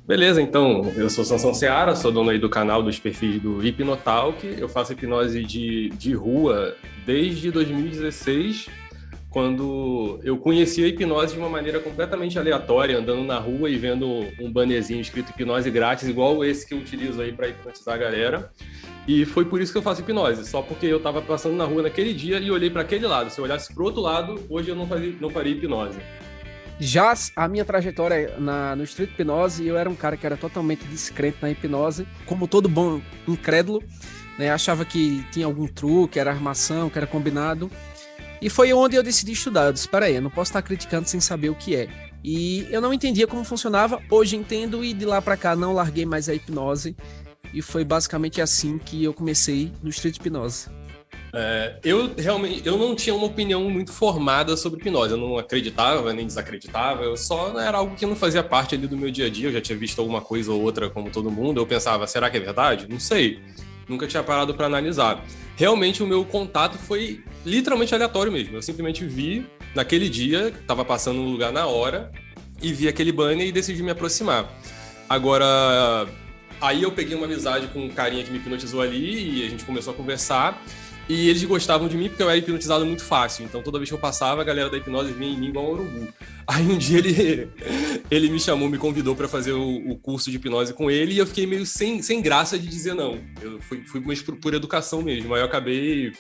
Beleza, então, eu sou Sansão Seara, sou dono aí do canal dos perfis do Hipnotalk. Eu faço hipnose de rua desde 2016, quando eu conheci a hipnose de uma maneira completamente aleatória, andando na rua e vendo um bannerzinho escrito hipnose grátis, igual esse que eu utilizo aí para hipnotizar a galera. E foi por isso que eu faço hipnose, só porque eu estava passando na rua naquele dia e olhei para aquele lado. Se eu olhasse para o outro lado, hoje eu não faria hipnose. Já a minha trajetória no Street Hipnose, eu era um cara que era totalmente descrente na hipnose, como todo bom incrédulo, né? Achava que tinha algum truque, era armação, que era combinado. E foi onde eu decidi estudar. Eu disse, peraí, eu não posso estar criticando sem saber o que é. E eu não entendia como funcionava, hoje entendo e de lá pra cá não larguei mais a hipnose. E foi basicamente assim que eu comecei no Street Hipnose. Eu realmente eu não tinha uma opinião muito formada sobre hipnose. Eu não acreditava nem desacreditava. Eu só era algo que não fazia parte ali do meu dia a dia. Eu já tinha visto alguma coisa ou outra como todo mundo. Eu pensava, será que é verdade? Não sei. Nunca tinha parado para analisar. Realmente o meu contato foi literalmente aleatório mesmo. Eu simplesmente vi naquele dia, estava passando no lugar na hora e vi aquele banner e decidi me aproximar. Agora, aí eu peguei uma amizade com um carinha que me hipnotizou ali e a gente começou a conversar. E eles gostavam de mim porque eu era hipnotizado muito fácil. Então toda vez que eu passava, a galera da hipnose vinha em mim igual um urubu. Aí um dia ele me chamou, me convidou para fazer o curso de hipnose com ele e eu fiquei meio sem graça de dizer não. Eu fui mais por educação mesmo. Aí eu acabei...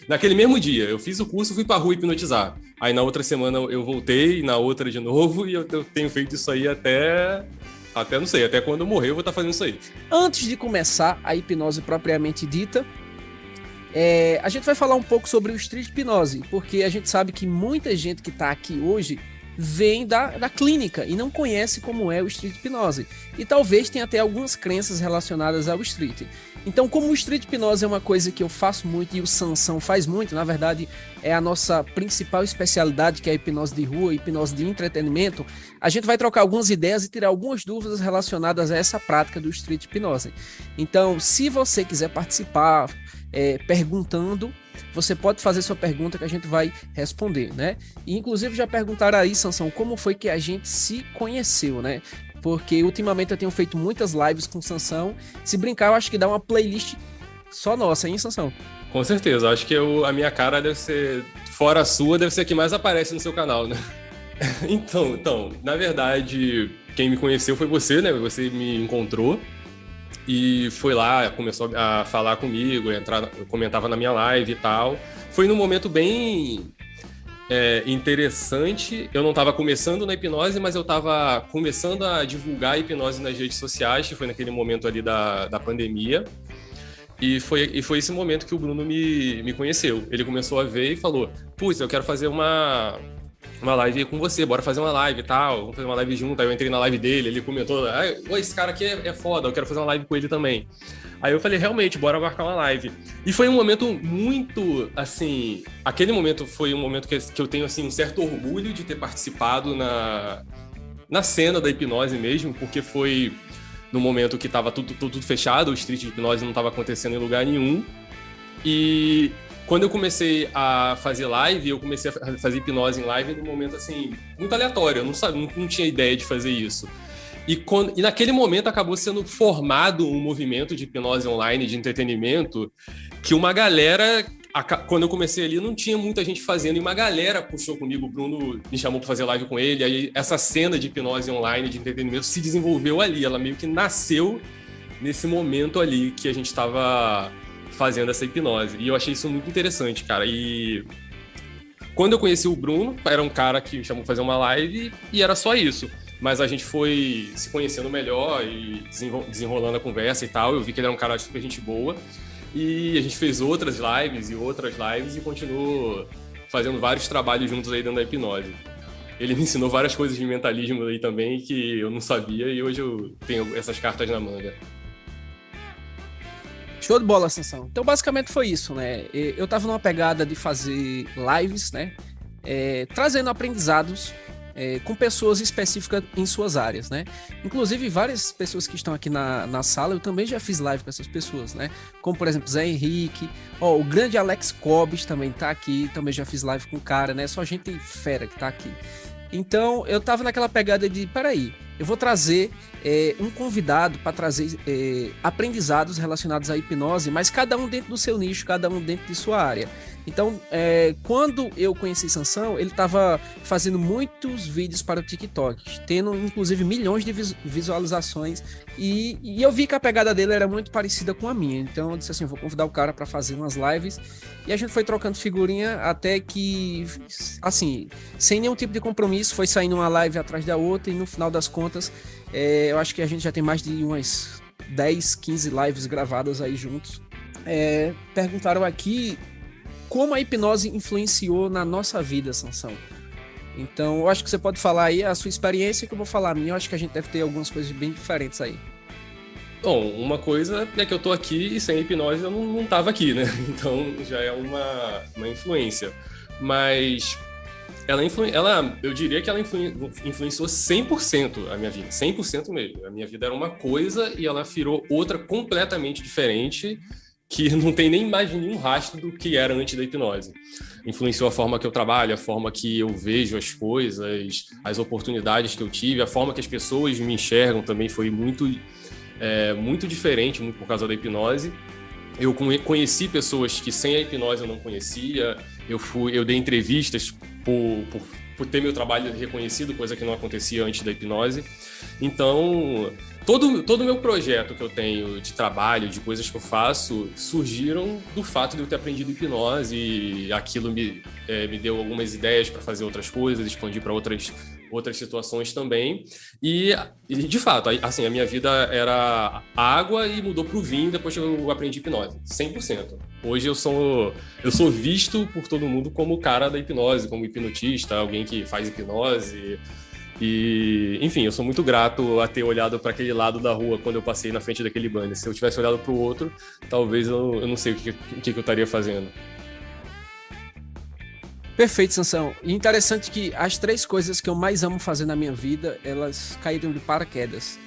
Naquele mesmo dia, eu fiz o curso, fui pra rua hipnotizar. Aí na outra semana eu voltei, na outra de novo, e eu tenho feito isso aí até não sei, até quando eu morrer eu vou estar fazendo isso aí. Antes de começar a hipnose propriamente dita, a gente vai falar um pouco sobre o Street Hipnose, porque a gente sabe que muita gente que está aqui hoje vem da clínica e não conhece como é o Street Hipnose. E talvez tenha até algumas crenças relacionadas ao Street. Então, como o Street Hipnose é uma coisa que eu faço muito e o Sansão faz muito, na verdade é a nossa principal especialidade, que é a hipnose de rua, hipnose de entretenimento, a gente vai trocar algumas ideias e tirar algumas dúvidas relacionadas a essa prática do Street Hipnose. Então, se você quiser participar, perguntando, você pode fazer sua pergunta que a gente vai responder, né? E inclusive já perguntaram aí, Sansão, como foi que a gente se conheceu, né? Porque ultimamente eu tenho feito muitas lives com o Sansão. Se brincar, eu acho que dá uma playlist só nossa, hein, Sansão? Com certeza, acho que a minha cara deve ser, fora a sua, deve ser a que mais aparece no seu canal, né? Então, na verdade, quem me conheceu foi você, né? Você me encontrou e foi lá, começou a falar comigo, eu comentava na minha live e tal. Foi num momento bem interessante. Eu não estava começando na hipnose, mas eu estava começando a divulgar a hipnose nas redes sociais, que foi naquele momento ali da pandemia. E foi esse momento que o Bruno me conheceu. Ele começou a ver e falou: putz, eu quero fazer uma live com você, bora fazer uma live e tal, vamos fazer uma live junto. Aí eu entrei na live dele, ele comentou: esse cara aqui é foda, eu quero fazer uma live com ele também. Aí eu falei: realmente, bora marcar uma live. E foi um momento muito, assim, aquele momento foi um momento que eu tenho, assim, um certo orgulho de ter participado na cena da hipnose mesmo, porque foi no momento que tava tudo fechado, o street de hipnose não tava acontecendo em lugar nenhum. E quando eu comecei a fazer live, eu comecei a fazer hipnose em live num momento, assim, muito aleatório. Eu não tinha ideia de fazer isso. E naquele momento acabou sendo formado um movimento de hipnose online, de entretenimento, que uma galera... Quando eu comecei ali, não tinha muita gente fazendo, e uma galera puxou comigo, o Bruno me chamou para fazer live com ele, aí essa cena de hipnose online, de entretenimento, se desenvolveu ali. Ela meio que nasceu nesse momento ali que a gente estava fazendo essa hipnose. E eu achei isso muito interessante, cara. E quando eu conheci o Bruno, era um cara que me chamou pra fazer uma live e era só isso. Mas a gente foi se conhecendo melhor e desenrolando a conversa e tal. Eu vi que ele era um cara super gente boa. E a gente fez outras lives e continuou fazendo vários trabalhos juntos aí dentro da hipnose. Ele me ensinou várias coisas de mentalismo aí também que eu não sabia e hoje eu tenho essas cartas na manga. Show de bola, Sansão. Então, basicamente foi isso, né? Eu tava numa pegada de fazer lives, né? Trazendo aprendizados com pessoas específicas em suas áreas, né? Inclusive, várias pessoas que estão aqui na sala, eu também já fiz live com essas pessoas, né? Como, por exemplo, Zé Henrique, o grande Alex Cobes também tá aqui, também já fiz live com o cara, né? Só gente fera que tá aqui. Então, eu tava naquela pegada de, peraí, eu vou trazer um convidado para trazer aprendizados relacionados à hipnose, mas cada um dentro do seu nicho, cada um dentro de sua área. Então, quando eu conheci Sansão, ele estava fazendo muitos vídeos para o TikTok, tendo inclusive milhões de visualizações, e eu vi que a pegada dele era muito parecida com a minha. Então eu disse assim, eu vou convidar o cara para fazer umas lives, e a gente foi trocando figurinha até que, assim, sem nenhum tipo de compromisso, foi saindo uma live atrás da outra, e no final das contas, eu acho que a gente já tem mais de umas 10, 15 lives gravadas aí juntos. Perguntaram aqui como a hipnose influenciou na nossa vida, Sansão. Então, eu acho que você pode falar aí a sua experiência, que eu vou falar a minha. Eu acho que a gente deve ter algumas coisas bem diferentes aí. Bom, uma coisa é que eu tô aqui e sem hipnose eu não tava aqui, né? Então já é uma influência. Mas eu diria que ela influenciou 100% a minha vida, 100% mesmo. A minha vida era uma coisa e ela virou outra completamente diferente, que não tem nem mais nenhum rastro do que era antes da hipnose. Influenciou a forma que eu trabalho, a forma que eu vejo as coisas, as oportunidades que eu tive, a forma que as pessoas me enxergam também foi muito diferente, muito por causa da hipnose. Eu conheci pessoas que sem a hipnose eu não conhecia, eu dei entrevistas por ter meu trabalho reconhecido, coisa que não acontecia antes da hipnose. Então, todo o meu projeto que eu tenho de trabalho, de coisas que eu faço, surgiram do fato de eu ter aprendido hipnose, e aquilo me deu algumas ideias para fazer outras coisas, expandir para outras situações também. E, de fato, assim, a minha vida era água e mudou para o vinho depois que eu aprendi hipnose, 100%. Hoje eu sou visto por todo mundo como o cara da hipnose, como hipnotista, alguém que faz hipnose. E, enfim, eu sou muito grato a ter olhado para aquele lado da rua quando eu passei na frente daquele banner. Se eu tivesse olhado para o outro, talvez eu não sei o que eu estaria fazendo. Perfeito, Sansão. E interessante que as 3 coisas que eu mais amo fazer na minha vida, elas caíram de paraquedas.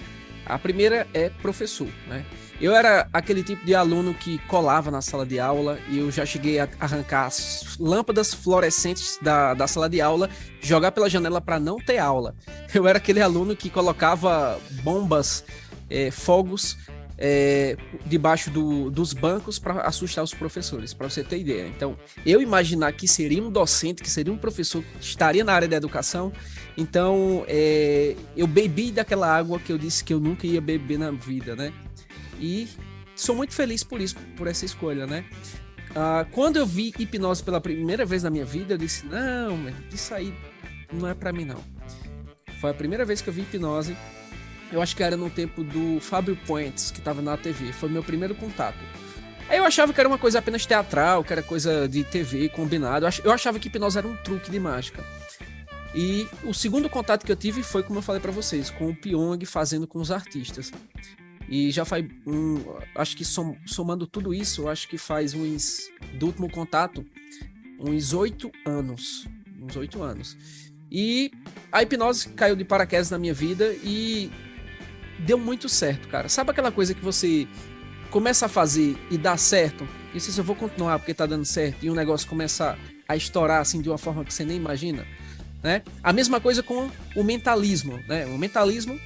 A primeira é professor, né? Eu era aquele tipo de aluno que colava na sala de aula, e eu já cheguei a arrancar as lâmpadas fluorescentes da sala de aula, jogar pela janela para não ter aula. Eu era aquele aluno que colocava bombas, fogos, debaixo dos bancos para assustar os professores, para você ter ideia. Então, eu imaginar que seria um docente, que seria um professor que estaria na área da educação, então eu bebi daquela água que eu disse que eu nunca ia beber na vida, né? E sou muito feliz por essa escolha, né? Quando eu vi hipnose pela primeira vez na minha vida, eu disse, não, isso aí não é para mim, não. Foi a primeira vez que eu vi hipnose. Eu acho que era no tempo do Fábio Puentes, que estava na TV. Foi meu primeiro contato. Aí eu achava que era uma coisa apenas teatral, que era coisa de TV, combinado. Eu achava que hipnose era um truque de mágica. E o segundo contato que eu tive foi, como eu falei para vocês, com o Pyong fazendo com os artistas. E já faz, acho que somando tudo isso, eu acho que faz do último contato, uns 8 anos. Uns 8 anos. E a hipnose caiu de paraquedas na minha vida e deu muito certo, cara. Sabe aquela coisa que você começa a fazer e dá certo? E se eu vou continuar porque tá dando certo, e o negócio começa a estourar assim de uma forma que você nem imagina, né? A mesma coisa com o mentalismo, né? O mentalismo,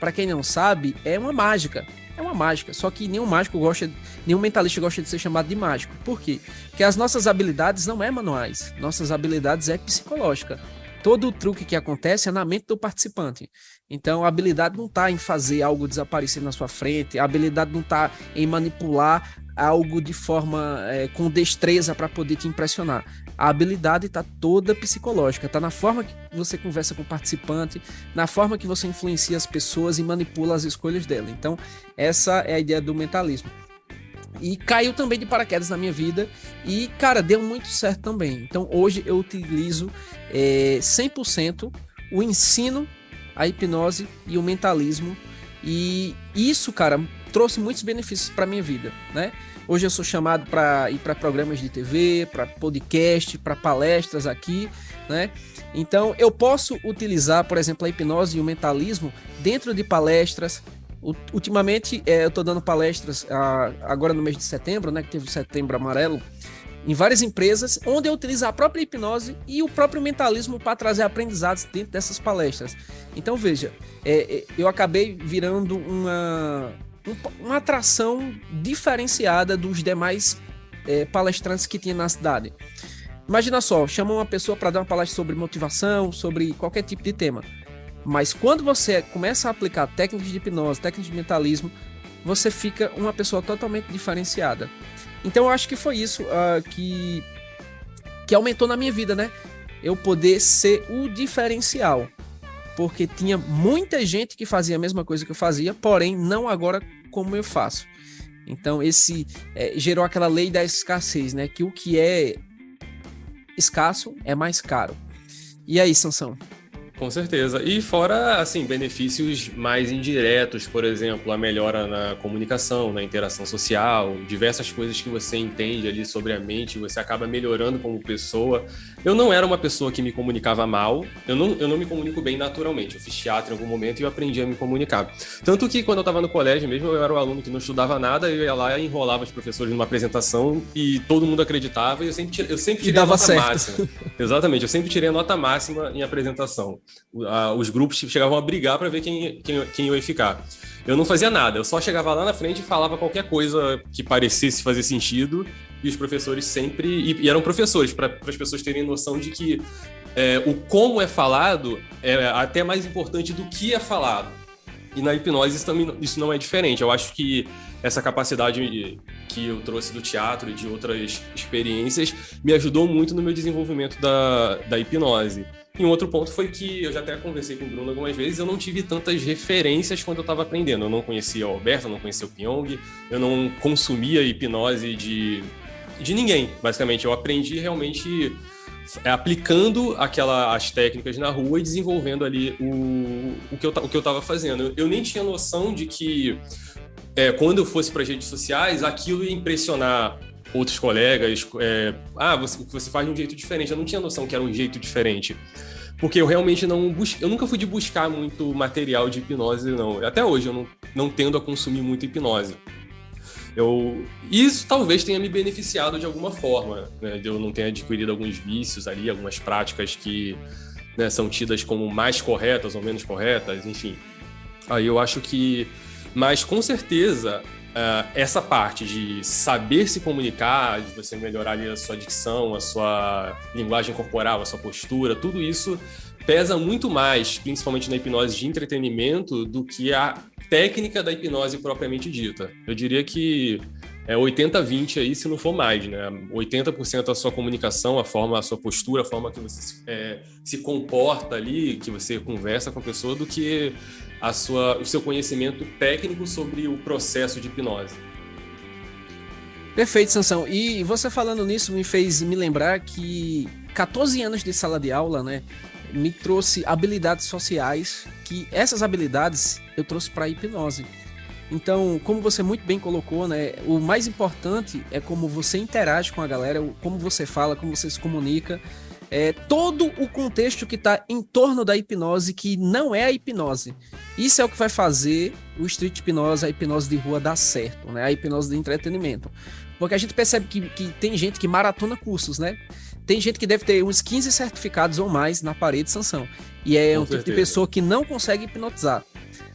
para quem não sabe, é uma mágica. É uma mágica, só que nenhum mentalista gosta de ser chamado de mágico. Por quê? Porque as nossas habilidades não é manuais, nossas habilidades é psicológica. Todo o truque que acontece é na mente do participante. Então, a habilidade não está em fazer algo desaparecer na sua frente, a habilidade não está em manipular algo de forma com destreza para poder te impressionar. A habilidade está toda psicológica, está na forma que você conversa com o participante, na forma que você influencia as pessoas e manipula as escolhas dela. Então, essa é a ideia do mentalismo. E caiu também de paraquedas na minha vida e, cara, deu muito certo também. Então, hoje eu utilizo 100% o ensino, a hipnose e o mentalismo. E isso, cara, trouxe muitos benefícios para minha vida, né? Hoje eu sou chamado para ir para programas de TV, para podcast, para palestras aqui, né? Então, eu posso utilizar, por exemplo, a hipnose e o mentalismo dentro de palestras. Ultimamente, eu estou dando palestras agora no mês de setembro, né? Que teve o Setembro Amarelo. em várias empresas, onde eu utilizo a própria hipnose e o próprio mentalismo para trazer aprendizados dentro dessas palestras. Então, veja, eu acabei virando uma atração diferenciada dos demais palestrantes que tinha na cidade. Imagina só, chama uma pessoa para dar uma palestra sobre motivação, sobre qualquer tipo de tema. Mas quando você começa a aplicar técnicas de hipnose, técnicas de mentalismo, você fica uma pessoa totalmente diferenciada. Então eu acho que foi isso que aumentou na minha vida, né? Eu poder ser o diferencial. Porque tinha muita gente que fazia a mesma coisa que eu fazia, porém não agora como eu faço. Então gerou aquela lei da escassez, né? Que o que é escasso é mais caro. E aí, Sansão? Com certeza. E fora, assim, benefícios mais indiretos, por exemplo, a melhora na comunicação, na interação social, diversas coisas que você entende ali sobre a mente, você acaba melhorando como pessoa. Eu não era uma pessoa que me comunicava mal, eu não me comunico bem naturalmente. Eu fiz teatro em algum momento e eu aprendi a me comunicar. Tanto que quando eu estava no colégio mesmo, eu era um aluno que não estudava nada, eu ia lá e enrolava os professores numa apresentação e todo mundo acreditava e eu sempre tirei a nota máxima. Exatamente, eu sempre tirei a nota máxima em apresentação. Os grupos chegavam a brigar para ver quem eu ia ficar. Eu não fazia nada, eu só chegava lá na frente e falava qualquer coisa que parecesse fazer sentido, e os professores sempre... E eram professores, para as pessoas terem noção de que o como é falado é até mais importante do que é falado. E na hipnose isso não é diferente. Eu acho que essa capacidade que eu trouxe do teatro e de outras experiências me ajudou muito no meu desenvolvimento da hipnose. E um outro ponto foi que eu já até conversei com o Bruno algumas vezes, eu não tive tantas referências quando eu estava aprendendo. Eu não conhecia o Alberto, eu não conhecia o Pyong, eu não consumia hipnose de ninguém, basicamente. Eu aprendi realmente aplicando as técnicas na rua e desenvolvendo ali o que eu estava fazendo. Eu nem tinha noção de que quando eu fosse para as redes sociais, aquilo ia impressionar outros colegas. Você faz de um jeito diferente. Eu não tinha noção que era um jeito diferente. Porque eu realmente eu nunca fui de buscar muito material de hipnose, não. Até hoje eu não tendo a consumir muito hipnose. Isso talvez tenha me beneficiado de alguma forma, né? De eu não ter adquirido alguns vícios ali, algumas práticas que, né, são tidas como mais corretas ou menos corretas, enfim. Aí eu acho que... Mas com certeza, essa parte de saber se comunicar, de você melhorar ali a sua dicção, a sua linguagem corporal, a sua postura, tudo isso pesa muito mais, principalmente na hipnose de entretenimento, do que a técnica da hipnose propriamente dita. Eu diria que 80-20 aí, se não for mais, né? 80% a sua comunicação, a sua postura, a forma que você se comporta ali, que você conversa com a pessoa, do que o seu conhecimento técnico sobre o processo de hipnose. Perfeito, Sansão. E você falando nisso me fez me lembrar que 14 anos de sala de aula, né, me trouxe habilidades sociais, que essas habilidades eu trouxe para a hipnose. Então, como você muito bem colocou, né, o mais importante é como você interage com a galera, como você fala, como você se comunica, todo o contexto que está em torno da hipnose, que não é a hipnose. Isso é o que vai fazer o street hipnose, a hipnose de rua dar certo, né, a hipnose de entretenimento. Porque a gente percebe que tem gente que maratona cursos, né? Tem gente que deve ter uns 15 certificados ou mais na parede, Sansão. E é um tipo de pessoa que não consegue hipnotizar.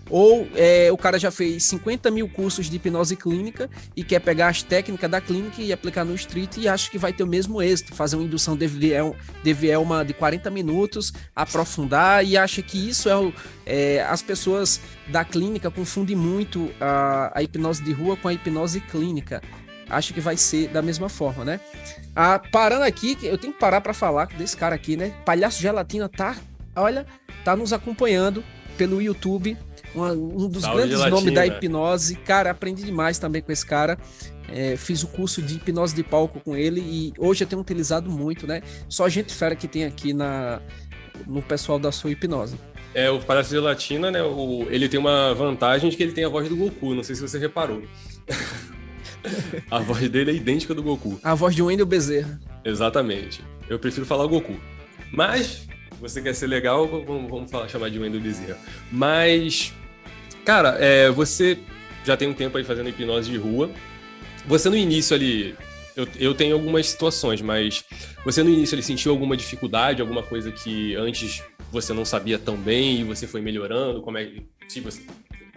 Ou o cara já fez 50 mil cursos de hipnose clínica e quer pegar as técnicas da clínica e aplicar no street e acha que vai ter o mesmo êxito, fazer uma indução DVL de 40 minutos, aprofundar, e acha que isso as pessoas da clínica confundem muito a hipnose de rua com a hipnose clínica. Acho que vai ser da mesma forma, né? Parando aqui, eu tenho que parar para falar desse cara aqui, né? Palhaço Gelatina tá nos acompanhando pelo YouTube, um dos grandes nomes da hipnose. Cara, aprendi demais também com esse cara. Fiz o curso de hipnose de palco com ele e hoje eu tenho utilizado muito, né? Só gente fera que tem aqui no pessoal da sua hipnose. O Palhaço Gelatina, né? Ele tem uma vantagem de que ele tem a voz do Goku, não sei se você reparou. A voz dele é idêntica do Goku. A voz de Wendel Bezerra. Exatamente. Eu prefiro falar Goku. Mas, você quer ser legal, vamos chamar de Wendel Bezerra. Mas, cara, você já tem um tempo aí fazendo hipnose de rua. Você no início ali eu tenho algumas situações, mas você no início ele sentiu alguma dificuldade, alguma coisa que antes você não sabia tão bem e você foi melhorando? Como é que você...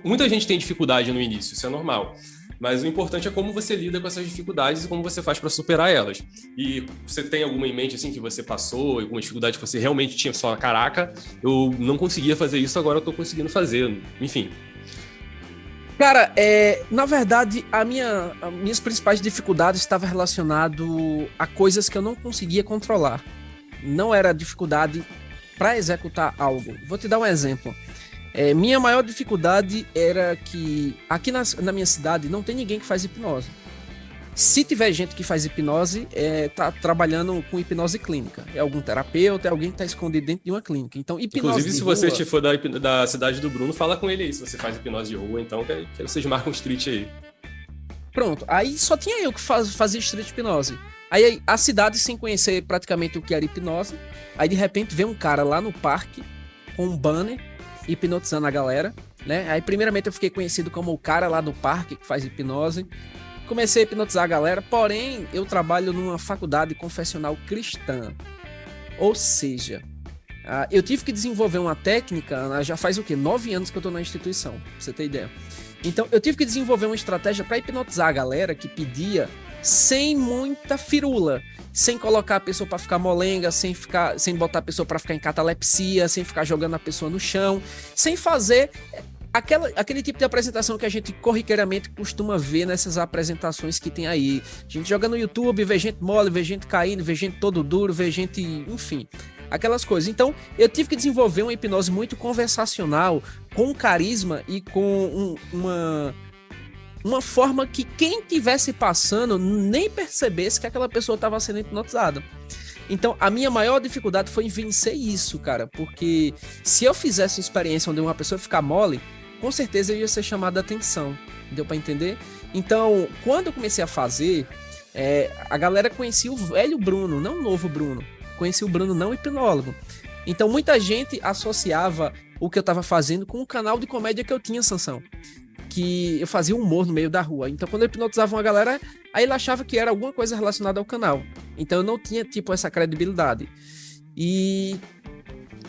Muita gente tem dificuldade no início, isso é normal. Mas o importante é como você lida com essas dificuldades e como você faz para superar elas. E você tem alguma em mente assim que você passou, alguma dificuldade que você realmente tinha só, caraca, eu não conseguia fazer isso, agora eu tô conseguindo fazer, enfim. Cara, na verdade, as minhas principais dificuldades estavam relacionadas a coisas que eu não conseguia controlar. Não era dificuldade para executar algo. Vou te dar um exemplo. Minha maior dificuldade era que aqui na minha cidade não tem ninguém que faz hipnose. Se tiver gente que faz hipnose, tá trabalhando com hipnose clínica. É algum terapeuta, é alguém que tá escondido dentro de uma clínica. Então, hipnose inclusive, se você for da cidade do Bruno, fala com ele aí, se você faz hipnose de rua, então que vocês marcam um street aí. Pronto, aí só tinha eu que fazia street hipnose. Aí a cidade, sem conhecer praticamente o que era hipnose, aí de repente vem um cara lá no parque com um banner hipnotizando a galera, né? Aí primeiramente eu fiquei conhecido como o cara lá do parque que faz hipnose. Comecei a hipnotizar a galera, porém eu trabalho numa faculdade confessional cristã. Ou seja, eu tive que desenvolver uma técnica, já faz o quê? 9 anos que eu tô na instituição, pra você ter ideia. Então eu tive que desenvolver uma estratégia para hipnotizar a galera que pedia sem muita firula, sem colocar a pessoa para ficar molenga, sem botar a pessoa para ficar em catalepsia, sem ficar jogando a pessoa no chão, sem fazer aquele tipo de apresentação que a gente corriqueiramente costuma ver nessas apresentações que tem aí. A gente joga no YouTube, vê gente mole, vê gente caindo, vê gente todo duro, vê gente, enfim, aquelas coisas. Então, eu tive que desenvolver uma hipnose muito conversacional, com carisma e com uma forma que quem tivesse passando nem percebesse que aquela pessoa estava sendo hipnotizada. Então, a minha maior dificuldade foi em vencer isso, cara, porque se eu fizesse uma experiência onde uma pessoa ficar mole, com certeza eu ia ser chamado a atenção. Deu para entender? Então, quando eu comecei a fazer, a galera conhecia o velho Bruno, não o novo Bruno. Conhecia o Bruno não hipnólogo. Então, muita gente associava o que eu estava fazendo com o canal de comédia que eu tinha, Sansão. Que eu fazia humor no meio da rua. Então, quando eu hipnotizava uma galera, aí ele achava que era alguma coisa relacionada ao canal. Então, eu não tinha, essa credibilidade. E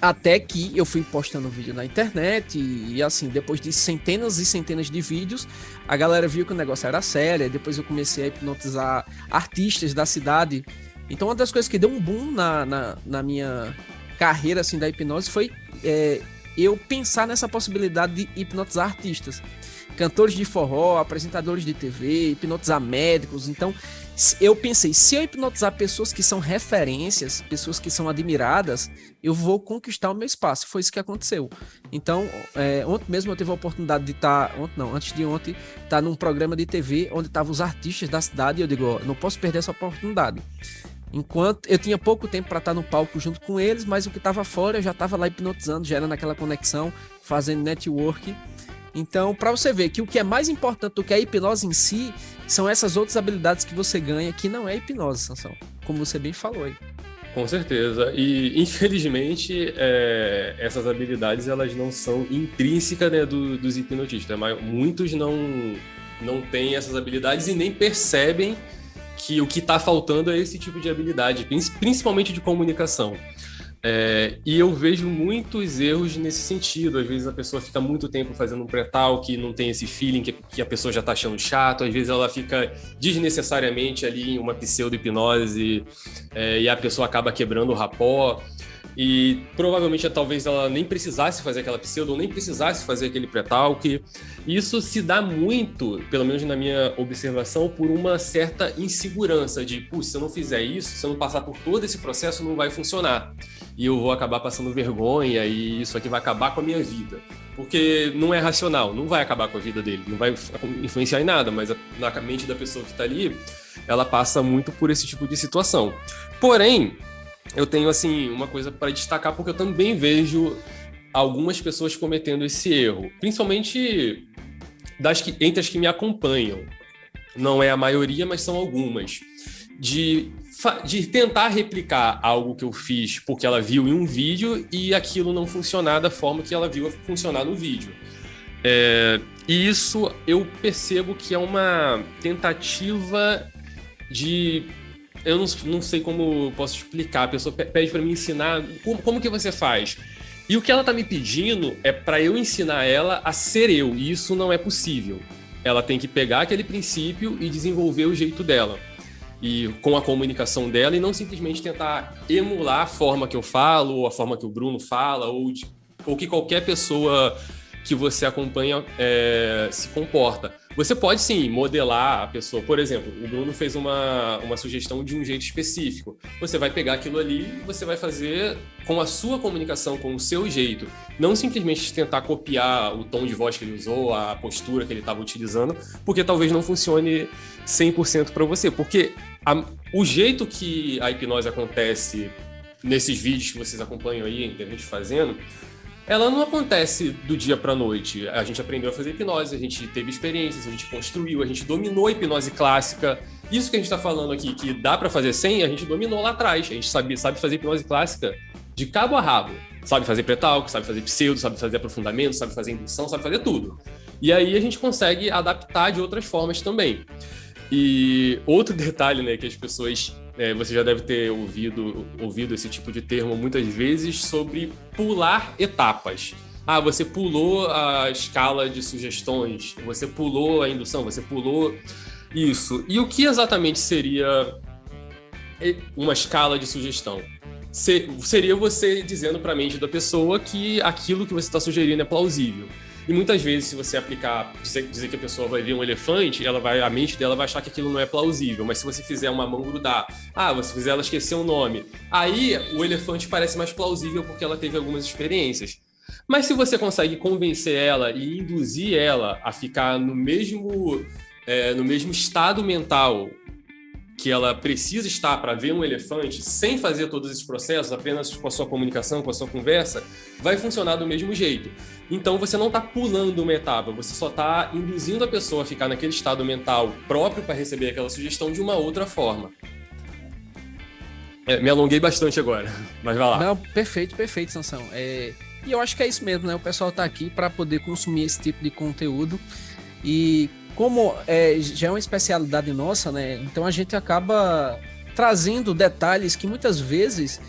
até que eu fui postando vídeo na internet e assim, depois de centenas e centenas de vídeos, a galera viu que o negócio era sério. Depois eu comecei a hipnotizar artistas da cidade. Então, uma das coisas que deu um boom na minha carreira assim, da hipnose foi eu pensar nessa possibilidade de hipnotizar artistas. Cantores de forró, apresentadores de TV, hipnotizar médicos. Então, eu pensei, se eu hipnotizar pessoas que são referências, pessoas que são admiradas, eu vou conquistar o meu espaço. Foi isso que aconteceu. Então, ontem mesmo eu tive a oportunidade de antes de ontem, estar num programa de TV onde estavam os artistas da cidade e eu digo, não posso perder essa oportunidade. Enquanto eu tinha pouco tempo para estar no palco junto com eles, mas o que estava fora eu já estava lá hipnotizando, gerando aquela conexão, fazendo network. Então, para você ver que o que é mais importante do que a hipnose em si, são essas outras habilidades que você ganha, que não é hipnose, Sansão, como você bem falou aí. Com certeza. E, infelizmente, essas habilidades elas não são intrínsecas, né, dos hipnotistas. Mas muitos não têm essas habilidades e nem percebem que o que está faltando é esse tipo de habilidade, principalmente de comunicação. E eu vejo muitos erros nesse sentido. Às vezes a pessoa fica muito tempo fazendo um pré-talk, não tem esse feeling que a pessoa já está achando chato. Às vezes ela fica desnecessariamente ali em uma pseudo-hipnose e a pessoa acaba quebrando o rapó. E provavelmente talvez ela nem precisasse fazer aquela pseudo, ou nem precisasse fazer aquele pré-talk. Isso se dá muito, pelo menos na minha observação, por uma certa insegurança de, se eu não fizer isso, se eu não passar por todo esse processo, não vai funcionar. E eu vou acabar passando vergonha e isso aqui vai acabar com a minha vida. Porque não é racional, não vai acabar com a vida dele, não vai influenciar em nada, mas na mente da pessoa que está ali, ela passa muito por esse tipo de situação. Porém, eu tenho, assim, uma coisa para destacar, porque eu também vejo algumas pessoas cometendo esse erro, principalmente entre as que me acompanham. Não é a maioria, mas são algumas. De tentar replicar algo que eu fiz porque ela viu em um vídeo e aquilo não funcionar da forma que ela viu funcionar no vídeo. E isso eu percebo que é uma tentativa Eu não sei como posso explicar. A pessoa pede para me ensinar como que você faz. E o que ela tá me pedindo é para eu ensinar ela a ser eu. E isso não é possível. Ela tem que pegar aquele princípio e desenvolver o jeito dela. E com a comunicação dela, e não simplesmente tentar emular a forma que eu falo, ou a forma que o Bruno fala, ou que qualquer pessoa que você acompanha se comporta. Você pode, sim, modelar a pessoa. Por exemplo, o Bruno fez uma sugestão de um jeito específico. Você vai pegar aquilo ali e você vai fazer com a sua comunicação, com o seu jeito. Não simplesmente tentar copiar o tom de voz que ele usou, a postura que ele estava utilizando, porque talvez não funcione 100% para você. Porque o jeito que a hipnose acontece nesses vídeos que vocês acompanham aí, a internet fazendo, ela não acontece do dia para a noite. A gente aprendeu a fazer hipnose, a gente teve experiências, a gente construiu, a gente dominou a hipnose clássica. Isso que a gente está falando aqui, que dá para fazer sem, a gente dominou lá atrás. A gente sabe fazer hipnose clássica de cabo a rabo. Sabe fazer pré-talk, sabe fazer pseudo, sabe fazer aprofundamento, sabe fazer indução, sabe fazer tudo. E aí a gente consegue adaptar de outras formas também. E outro detalhe, né, que as pessoas... você já deve ter ouvido esse tipo de termo muitas vezes sobre pular etapas. Você pulou a escala de sugestões, você pulou a indução, você pulou isso. E o que exatamente seria uma escala de sugestão? Seria você dizendo para a mente da pessoa que aquilo que você está sugerindo é plausível. E muitas vezes, se você aplicar, dizer que a pessoa vai ver um elefante, a mente dela vai achar que aquilo não é plausível. Mas se você fizer uma mão grudar, você fizer ela esquecer um nome, aí o elefante parece mais plausível porque ela teve algumas experiências. Mas se você consegue convencer ela e induzir ela a ficar no mesmo estado mental que ela precisa estar para ver um elefante, sem fazer todos esses processos, apenas com a sua comunicação, com a sua conversa, vai funcionar do mesmo jeito. Então você não está pulando uma etapa, você só está induzindo a pessoa a ficar naquele estado mental próprio para receber aquela sugestão de uma outra forma. Me alonguei bastante agora, mas vai lá. Não, perfeito, Sansão. E eu acho que é isso mesmo, né? O pessoal está aqui para poder consumir esse tipo de conteúdo. E como já é uma especialidade nossa, né? Então a gente acaba trazendo detalhes que muitas vezes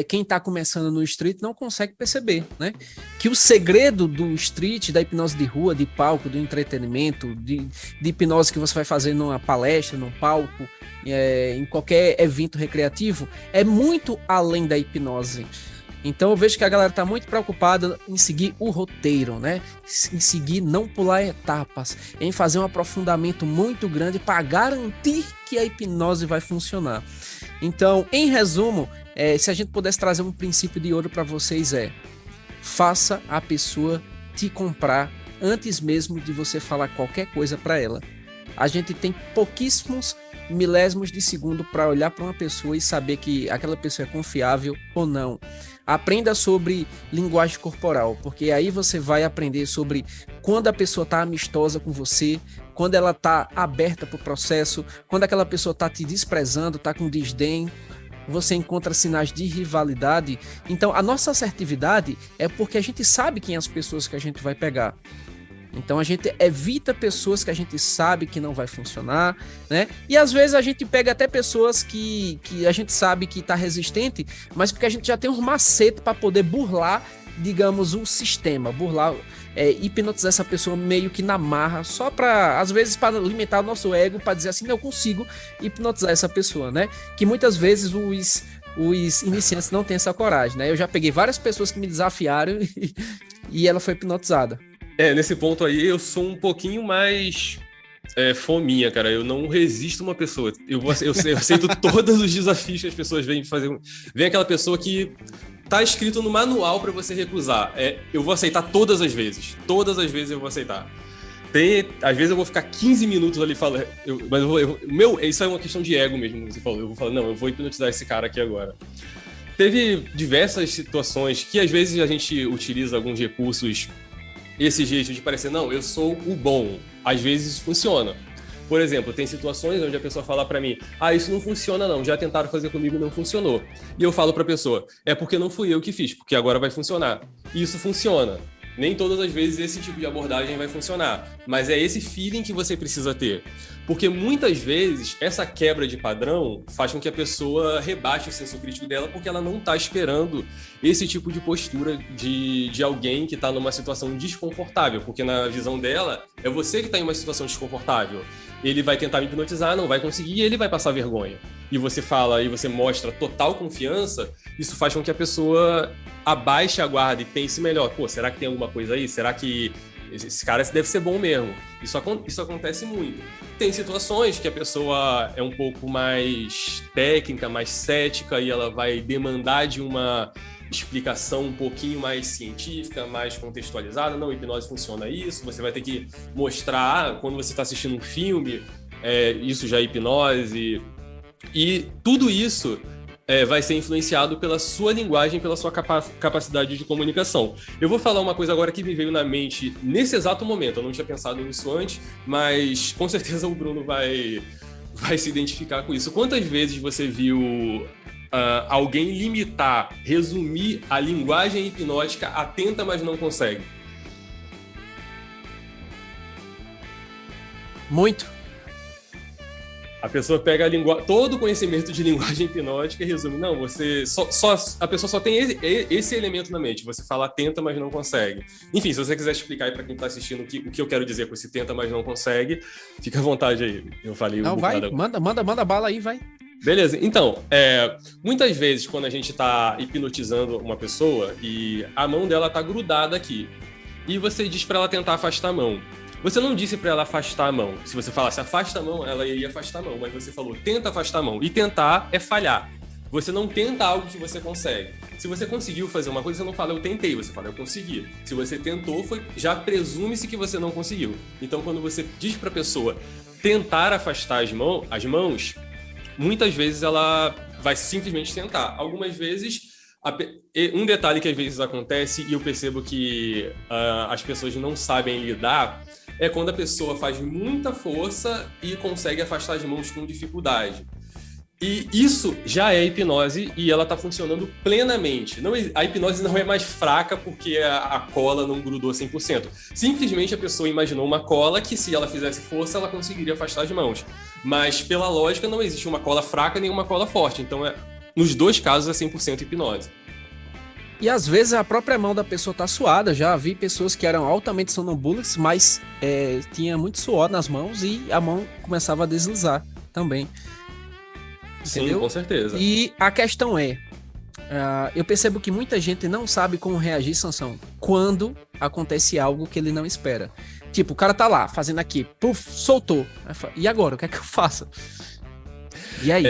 quem está começando no street não consegue perceber, né? Que o segredo do street, da hipnose de rua, de palco, do entretenimento, de hipnose que você vai fazer numa palestra, num palco, em qualquer evento recreativo, é muito além da hipnose. Então eu vejo que a galera está muito preocupada em seguir o roteiro, né? Em seguir, não pular etapas, em fazer um aprofundamento muito grande para garantir que a hipnose vai funcionar. Então, em resumo, se a gente pudesse trazer um princípio de ouro para vocês faça a pessoa te comprar antes mesmo de você falar qualquer coisa para ela. A gente tem pouquíssimos milésimos de segundo para olhar para uma pessoa e saber que aquela pessoa é confiável ou não. Aprenda sobre linguagem corporal, porque aí você vai aprender sobre quando a pessoa está amistosa com você, quando ela está aberta para o processo, quando aquela pessoa está te desprezando, está com desdém, você encontra sinais de rivalidade. Então a nossa assertividade é porque a gente sabe quem as pessoas que a gente vai pegar. Então a gente evita pessoas que a gente sabe que não vai funcionar, né? E às vezes a gente pega até pessoas que a gente sabe que está resistente, mas porque a gente já tem um macete para poder burlar, digamos, o sistema, hipnotizar essa pessoa meio que na marra, só para, às vezes, para alimentar o nosso ego, para dizer assim, não, eu consigo hipnotizar essa pessoa, né? Que muitas vezes os iniciantes não têm essa coragem, né? Eu já peguei várias pessoas que me desafiaram e ela foi hipnotizada. Nesse ponto aí, eu sou um pouquinho mais fominha, cara. Eu não resisto a uma pessoa. Eu aceito todos os desafios que as pessoas vêm fazer. Vem aquela pessoa que tá escrito no manual para você recusar. Eu vou aceitar todas as vezes. Todas as vezes eu vou aceitar. Às vezes eu vou ficar 15 minutos ali falando. Isso é uma questão de ego mesmo, como você falou. Eu vou falar, não, eu vou hipnotizar esse cara aqui agora. Teve diversas situações que às vezes a gente utiliza alguns recursos. Esse jeito de parecer, não, eu sou o bom. Às vezes isso funciona. Por exemplo, tem situações onde a pessoa fala pra mim, isso não funciona não, já tentaram fazer comigo e não funcionou. E eu falo pra pessoa, é porque não fui eu que fiz, porque agora vai funcionar. E isso funciona. Nem todas as vezes esse tipo de abordagem vai funcionar, mas é esse feeling que você precisa ter. Porque muitas vezes essa quebra de padrão faz com que a pessoa rebaixe o senso crítico dela porque ela não está esperando esse tipo de postura de alguém que está numa situação desconfortável, porque na visão dela é você que está em uma situação desconfortável. Ele vai tentar me hipnotizar, não vai conseguir e ele vai passar vergonha. E você fala e você mostra total confiança, isso faz com que a pessoa abaixe a guarda e pense melhor. Pô, será que tem alguma coisa aí? Será que esse cara deve ser bom mesmo? Isso acontece muito. Tem situações que a pessoa é um pouco mais técnica, mais cética e ela vai demandar de uma explicação um pouquinho mais científica, mais contextualizada. Não, hipnose funciona isso. Você vai ter que mostrar, quando você está assistindo um filme, isso já é hipnose. E tudo isso vai ser influenciado pela sua linguagem, pela sua capacidade de comunicação. Eu vou falar uma coisa agora que me veio na mente nesse exato momento. Eu não tinha pensado nisso antes, mas com certeza o Bruno vai se identificar com isso. Quantas vezes você viu alguém limitar, resumir a linguagem hipnótica a tenta, mas não consegue? Muito. A pessoa pega todo o conhecimento de linguagem hipnótica e resume. Não, a pessoa só tem esse elemento na mente. Você fala tenta, mas não consegue. Enfim, se você quiser explicar aí para quem está assistindo o que eu quero dizer com esse tenta, mas não consegue, fica à vontade aí. Eu falei não, vai, manda bala aí, vai. Beleza, então, muitas vezes quando a gente está hipnotizando uma pessoa e a mão dela está grudada aqui, e você diz para ela tentar afastar a mão. Você não disse para ela afastar a mão. Se você falasse afasta a mão, ela iria afastar a mão. Mas você falou tenta afastar a mão. E tentar é falhar. Você não tenta algo que você consegue. Se você conseguiu fazer uma coisa, você não fala eu tentei, você fala eu consegui. Se você tentou, já presume-se que você não conseguiu. Então, quando você diz para a pessoa tentar afastar as mãos, muitas vezes ela vai simplesmente tentar. Algumas vezes, um detalhe que às vezes acontece, e eu percebo que as pessoas não sabem lidar, é quando a pessoa faz muita força e consegue afastar as mãos com dificuldade. E isso já é hipnose e ela está funcionando plenamente. A hipnose não é mais fraca porque a cola não grudou 100%. Simplesmente a pessoa imaginou uma cola que, se ela fizesse força, ela conseguiria afastar as mãos. Mas, pela lógica, não existe uma cola fraca nem uma cola forte. Então, nos dois casos, é 100% hipnose. E às vezes a própria mão da pessoa tá suada. Já vi pessoas que eram altamente sonambulas, mas tinha muito suor nas mãos e a mão começava a deslizar também. Entendeu? Sim, com certeza. E a questão eu percebo que muita gente não sabe como reagir, Sansão, quando acontece algo que ele não espera. Tipo, o cara tá lá, fazendo aqui, puf, soltou. E agora, o que é que eu faço? E aí?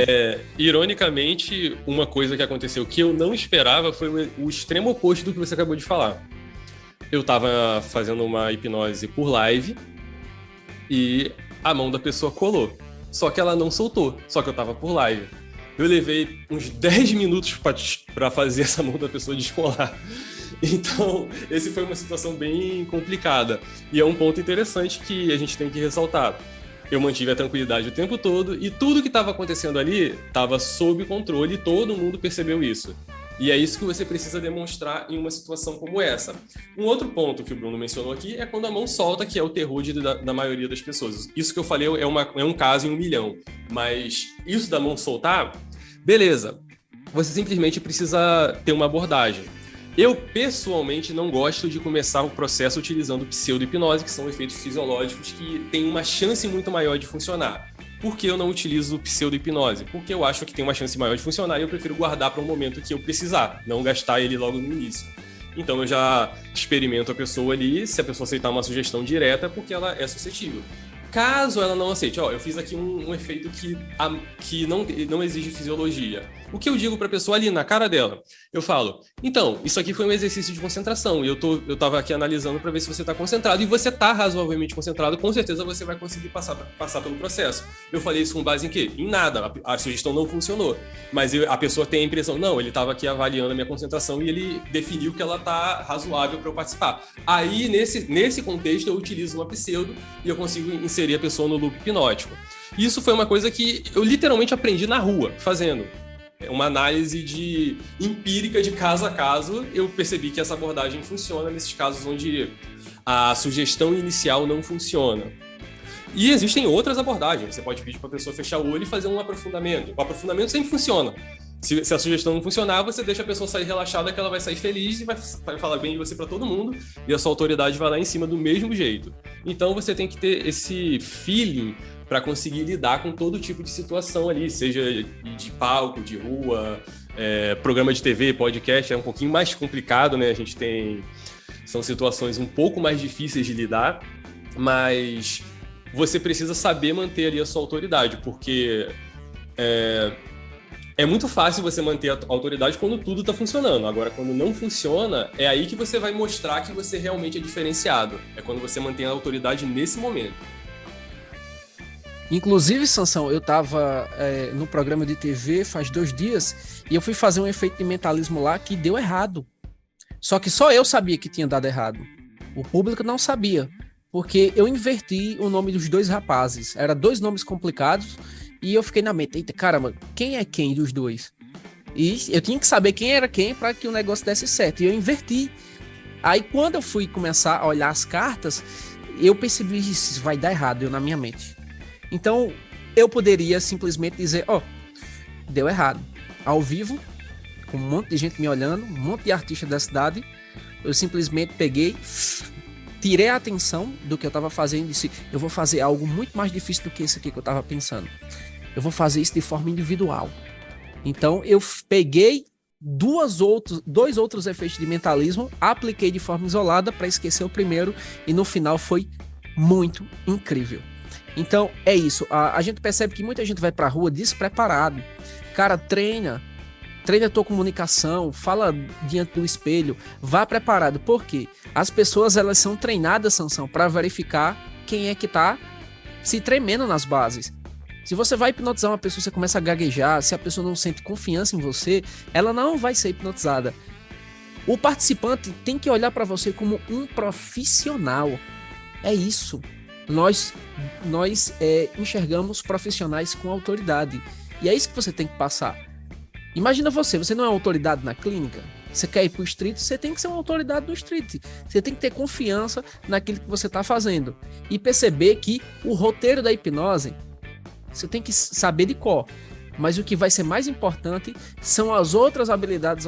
Ironicamente, uma coisa que aconteceu que eu não esperava foi o extremo oposto do que você acabou de falar. Eu tava fazendo uma hipnose por live e a mão da pessoa colou. Só que ela não soltou, só que eu tava por live. Eu levei uns 10 minutos para fazer essa mão da pessoa descolar. Então, essa foi uma situação bem complicada. E é um ponto interessante que a gente tem que ressaltar. Eu mantive a tranquilidade o tempo todo e tudo que estava acontecendo ali estava sob controle e todo mundo percebeu isso. E é isso que você precisa demonstrar em uma situação como essa. Um outro ponto que o Bruno mencionou aqui é quando a mão solta, que é o terror da maioria das pessoas. Isso que eu falei é um caso em 1 milhão. Mas isso da mão soltar, beleza. Você simplesmente precisa ter uma abordagem. Eu, pessoalmente, não gosto de começar o processo utilizando pseudo-hipnose, que são efeitos fisiológicos que têm uma chance muito maior de funcionar. Por que eu não utilizo pseudo-hipnose? Porque eu acho que tem uma chance maior de funcionar e eu prefiro guardar para um momento que eu precisar, não gastar ele logo no início. Então eu já experimento a pessoa ali, se a pessoa aceitar uma sugestão direta, porque ela é suscetível. Caso ela não aceite, eu fiz aqui um efeito que não exige fisiologia. O que eu digo para a pessoa ali na cara dela? Eu falo, então, isso aqui foi um exercício de concentração e eu tava aqui analisando para ver se você está concentrado e você está razoavelmente concentrado, com certeza você vai conseguir passar pelo processo. Eu falei isso com base em quê? Em nada, a sugestão não funcionou, mas a pessoa tem a impressão, não, ele estava aqui avaliando a minha concentração e ele definiu que ela está razoável para eu participar. Aí, nesse contexto, eu utilizo uma pseudo e eu consigo inserir a pessoa no loop hipnótico. Isso foi uma coisa que eu literalmente aprendi na rua, fazendo. uma análise empírica de caso a caso, eu percebi que essa abordagem funciona nesses casos onde a sugestão inicial não funciona. E existem outras abordagens. Você pode pedir para a pessoa fechar o olho e fazer um aprofundamento. O aprofundamento sempre funciona. Se a sugestão não funcionar, você deixa a pessoa sair relaxada, que ela vai sair feliz e vai falar bem de você para todo mundo, e a sua autoridade vai lá em cima do mesmo jeito. Então você tem que ter esse feeling para conseguir lidar com todo tipo de situação ali, seja de palco, de rua, programa de TV, podcast, é um pouquinho mais complicado, né? São situações um pouco mais difíceis de lidar, mas você precisa saber manter ali a sua autoridade, porque é muito fácil você manter a autoridade quando tudo está funcionando. Agora, quando não funciona, é aí que você vai mostrar que você realmente é diferenciado. É quando você mantém a autoridade nesse momento. Inclusive, Sansão, eu estava no programa de TV faz 2 dias e eu fui fazer um efeito de mentalismo lá que deu errado. Só que só eu sabia que tinha dado errado. O público não sabia, porque eu inverti o nome dos 2 rapazes. Eram 2 nomes complicados. E eu fiquei na mente, eita, caramba, quem é quem dos 2? E eu tinha que saber quem era quem para que o negócio desse certo. E eu inverti. Aí quando eu fui começar a olhar as cartas, eu percebi que isso vai dar errado, na minha mente. Então, eu poderia simplesmente dizer, deu errado. Ao vivo, com um monte de gente me olhando, um monte de artistas da cidade, eu simplesmente peguei, tirei a atenção do que eu estava fazendo e disse, eu vou fazer algo muito mais difícil do que isso aqui que eu estava pensando. Eu vou fazer isso de forma individual. Então, eu peguei 2 outros efeitos de mentalismo, apliquei de forma isolada para esquecer o primeiro e no final foi muito incrível. Então, é isso. A gente percebe que muita gente vai para a rua despreparado. Cara, treina a tua comunicação, fala diante do espelho, vá preparado. Por quê? As pessoas, elas são treinadas, Sansão, para verificar quem é que está se tremendo nas bases. Se você vai hipnotizar uma pessoa, você começa a gaguejar, se a pessoa não sente confiança em você, ela não vai ser hipnotizada. O participante tem que olhar para você como um profissional. É isso. Nós enxergamos profissionais com autoridade. E é isso que você tem que passar. Imagina você não é autoridade na clínica, você quer ir pro street, você tem que ser uma autoridade no street. Você tem que ter confiança naquilo que você está fazendo. E perceber que o roteiro da hipnose, você tem que saber de cor. Mas o que vai ser mais importante são as outras habilidades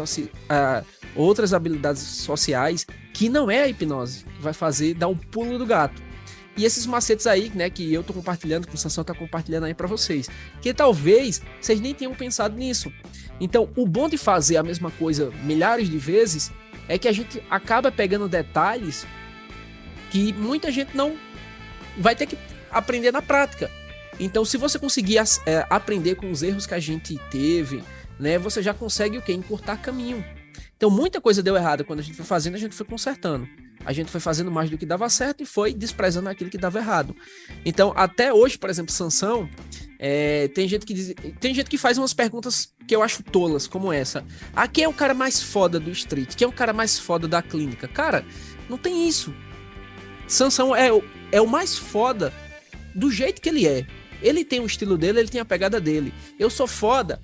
sociais, que não é a hipnose, que vai dar um pulo do gato. E esses macetes aí, né, que eu tô compartilhando, que o Sansão tá compartilhando aí para vocês, que talvez vocês nem tenham pensado nisso. Então, o bom de fazer a mesma coisa milhares de vezes é que a gente acaba pegando detalhes que muita gente não vai ter que aprender na prática. Então, se você conseguir aprender com os erros que a gente teve, né, você já consegue encurtar caminho. Então, muita coisa deu errado quando a gente foi fazendo, a gente foi consertando. A gente foi fazendo mais do que dava certo e foi desprezando aquilo que dava errado. Então, até hoje, por exemplo, Sansão, tem gente que faz umas perguntas que eu acho tolas, como essa. Quem é o cara mais foda do street? Quem é o cara mais foda da clínica? Cara, não tem isso. Sansão é o mais foda do jeito que ele é. Ele tem o estilo dele, ele tem a pegada dele. Eu sou foda.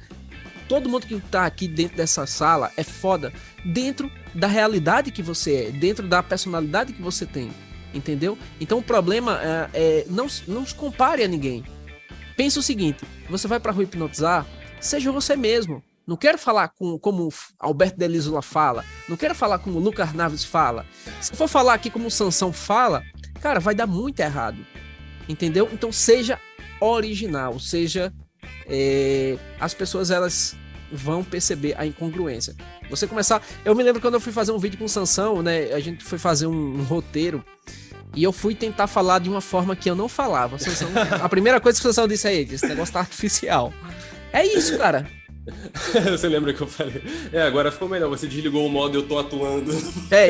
Todo mundo que tá aqui dentro dessa sala é foda dentro da realidade que você é, dentro da personalidade que você tem, entendeu? Então o problema não se compare a ninguém. Pensa o seguinte, você vai pra rua hipnotizar, seja você mesmo. Não quero falar como Alberto Delisola fala, não quero falar como Lucas Naves fala. Se for falar aqui como o Sansão fala, cara, vai dar muito errado, entendeu? Então seja original, seja... as pessoas, elas vão perceber a incongruência. Você começar... Eu me lembro quando eu fui fazer um vídeo com o Sansão, né? A gente foi fazer um roteiro e eu fui tentar falar de uma forma que eu não falava. Sansão, a primeira coisa que o Sansão disse é esse negócio tá artificial. É isso, cara. Você lembra que eu falei? Agora ficou melhor. Você desligou o modo eu tô atuando.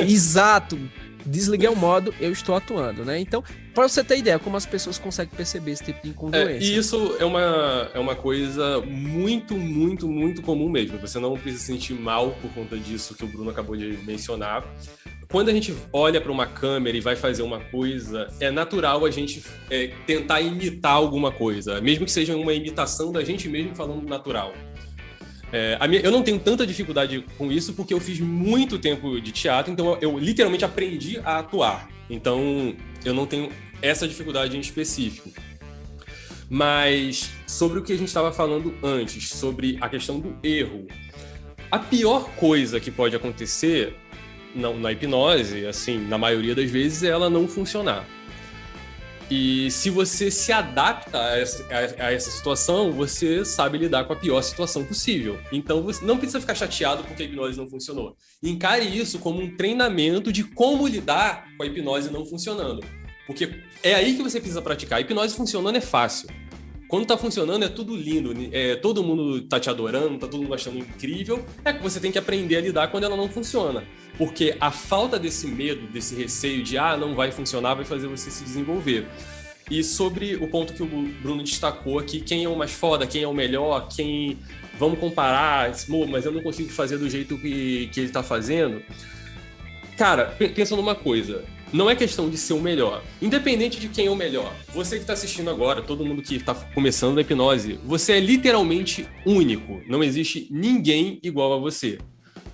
Exato. Desliguei o modo, eu estou atuando, né? Então, para você ter ideia como as pessoas conseguem perceber esse tipo de incongruência. E isso é uma coisa muito, muito, muito comum mesmo. Você não precisa se sentir mal por conta disso que o Bruno acabou de mencionar. Quando a gente olha para uma câmera e vai fazer uma coisa, é natural a gente tentar imitar alguma coisa, mesmo que seja uma imitação da gente mesmo falando natural. Eu não tenho tanta dificuldade com isso porque eu fiz muito tempo de teatro, então eu literalmente aprendi a atuar. Então, eu não tenho essa dificuldade em específico. Mas sobre o que a gente estava falando antes, sobre a questão do erro, a pior coisa que pode acontecer na hipnose, assim, na maioria das vezes, é ela não funcionar. E se você se adapta a essa situação, você sabe lidar com a pior situação possível. Então, você não precisa ficar chateado porque a hipnose não funcionou. Encare isso como um treinamento de como lidar com a hipnose não funcionando. Porque é aí que você precisa praticar. A hipnose funcionando é fácil. Quando tá funcionando é tudo lindo, todo mundo tá te adorando, tá todo mundo achando incrível. É que você tem que aprender a lidar quando ela não funciona. Porque a falta desse medo, desse receio de não vai funcionar, vai fazer você se desenvolver. E sobre o ponto que o Bruno destacou aqui, quem é o mais foda, quem é o melhor, vamos comparar, mas eu não consigo fazer do jeito que ele tá fazendo. Cara, pensa numa coisa. Não é questão de ser o melhor. Independente de quem é o melhor. Você que está assistindo agora, todo mundo que está começando a hipnose, você é literalmente único. Não existe ninguém igual a você.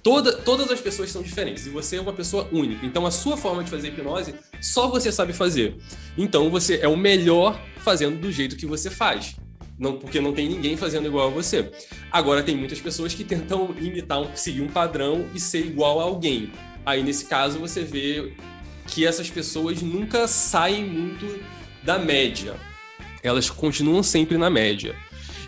Todas as pessoas são diferentes e você é uma pessoa única. Então a sua forma de fazer hipnose, só você sabe fazer. Então você é o melhor fazendo do jeito que você faz. Porque não tem ninguém fazendo igual a você. Agora tem muitas pessoas que tentam seguir um padrão e ser igual a alguém. Aí nesse caso você vê que essas pessoas nunca saem muito da média. Elas continuam sempre na média.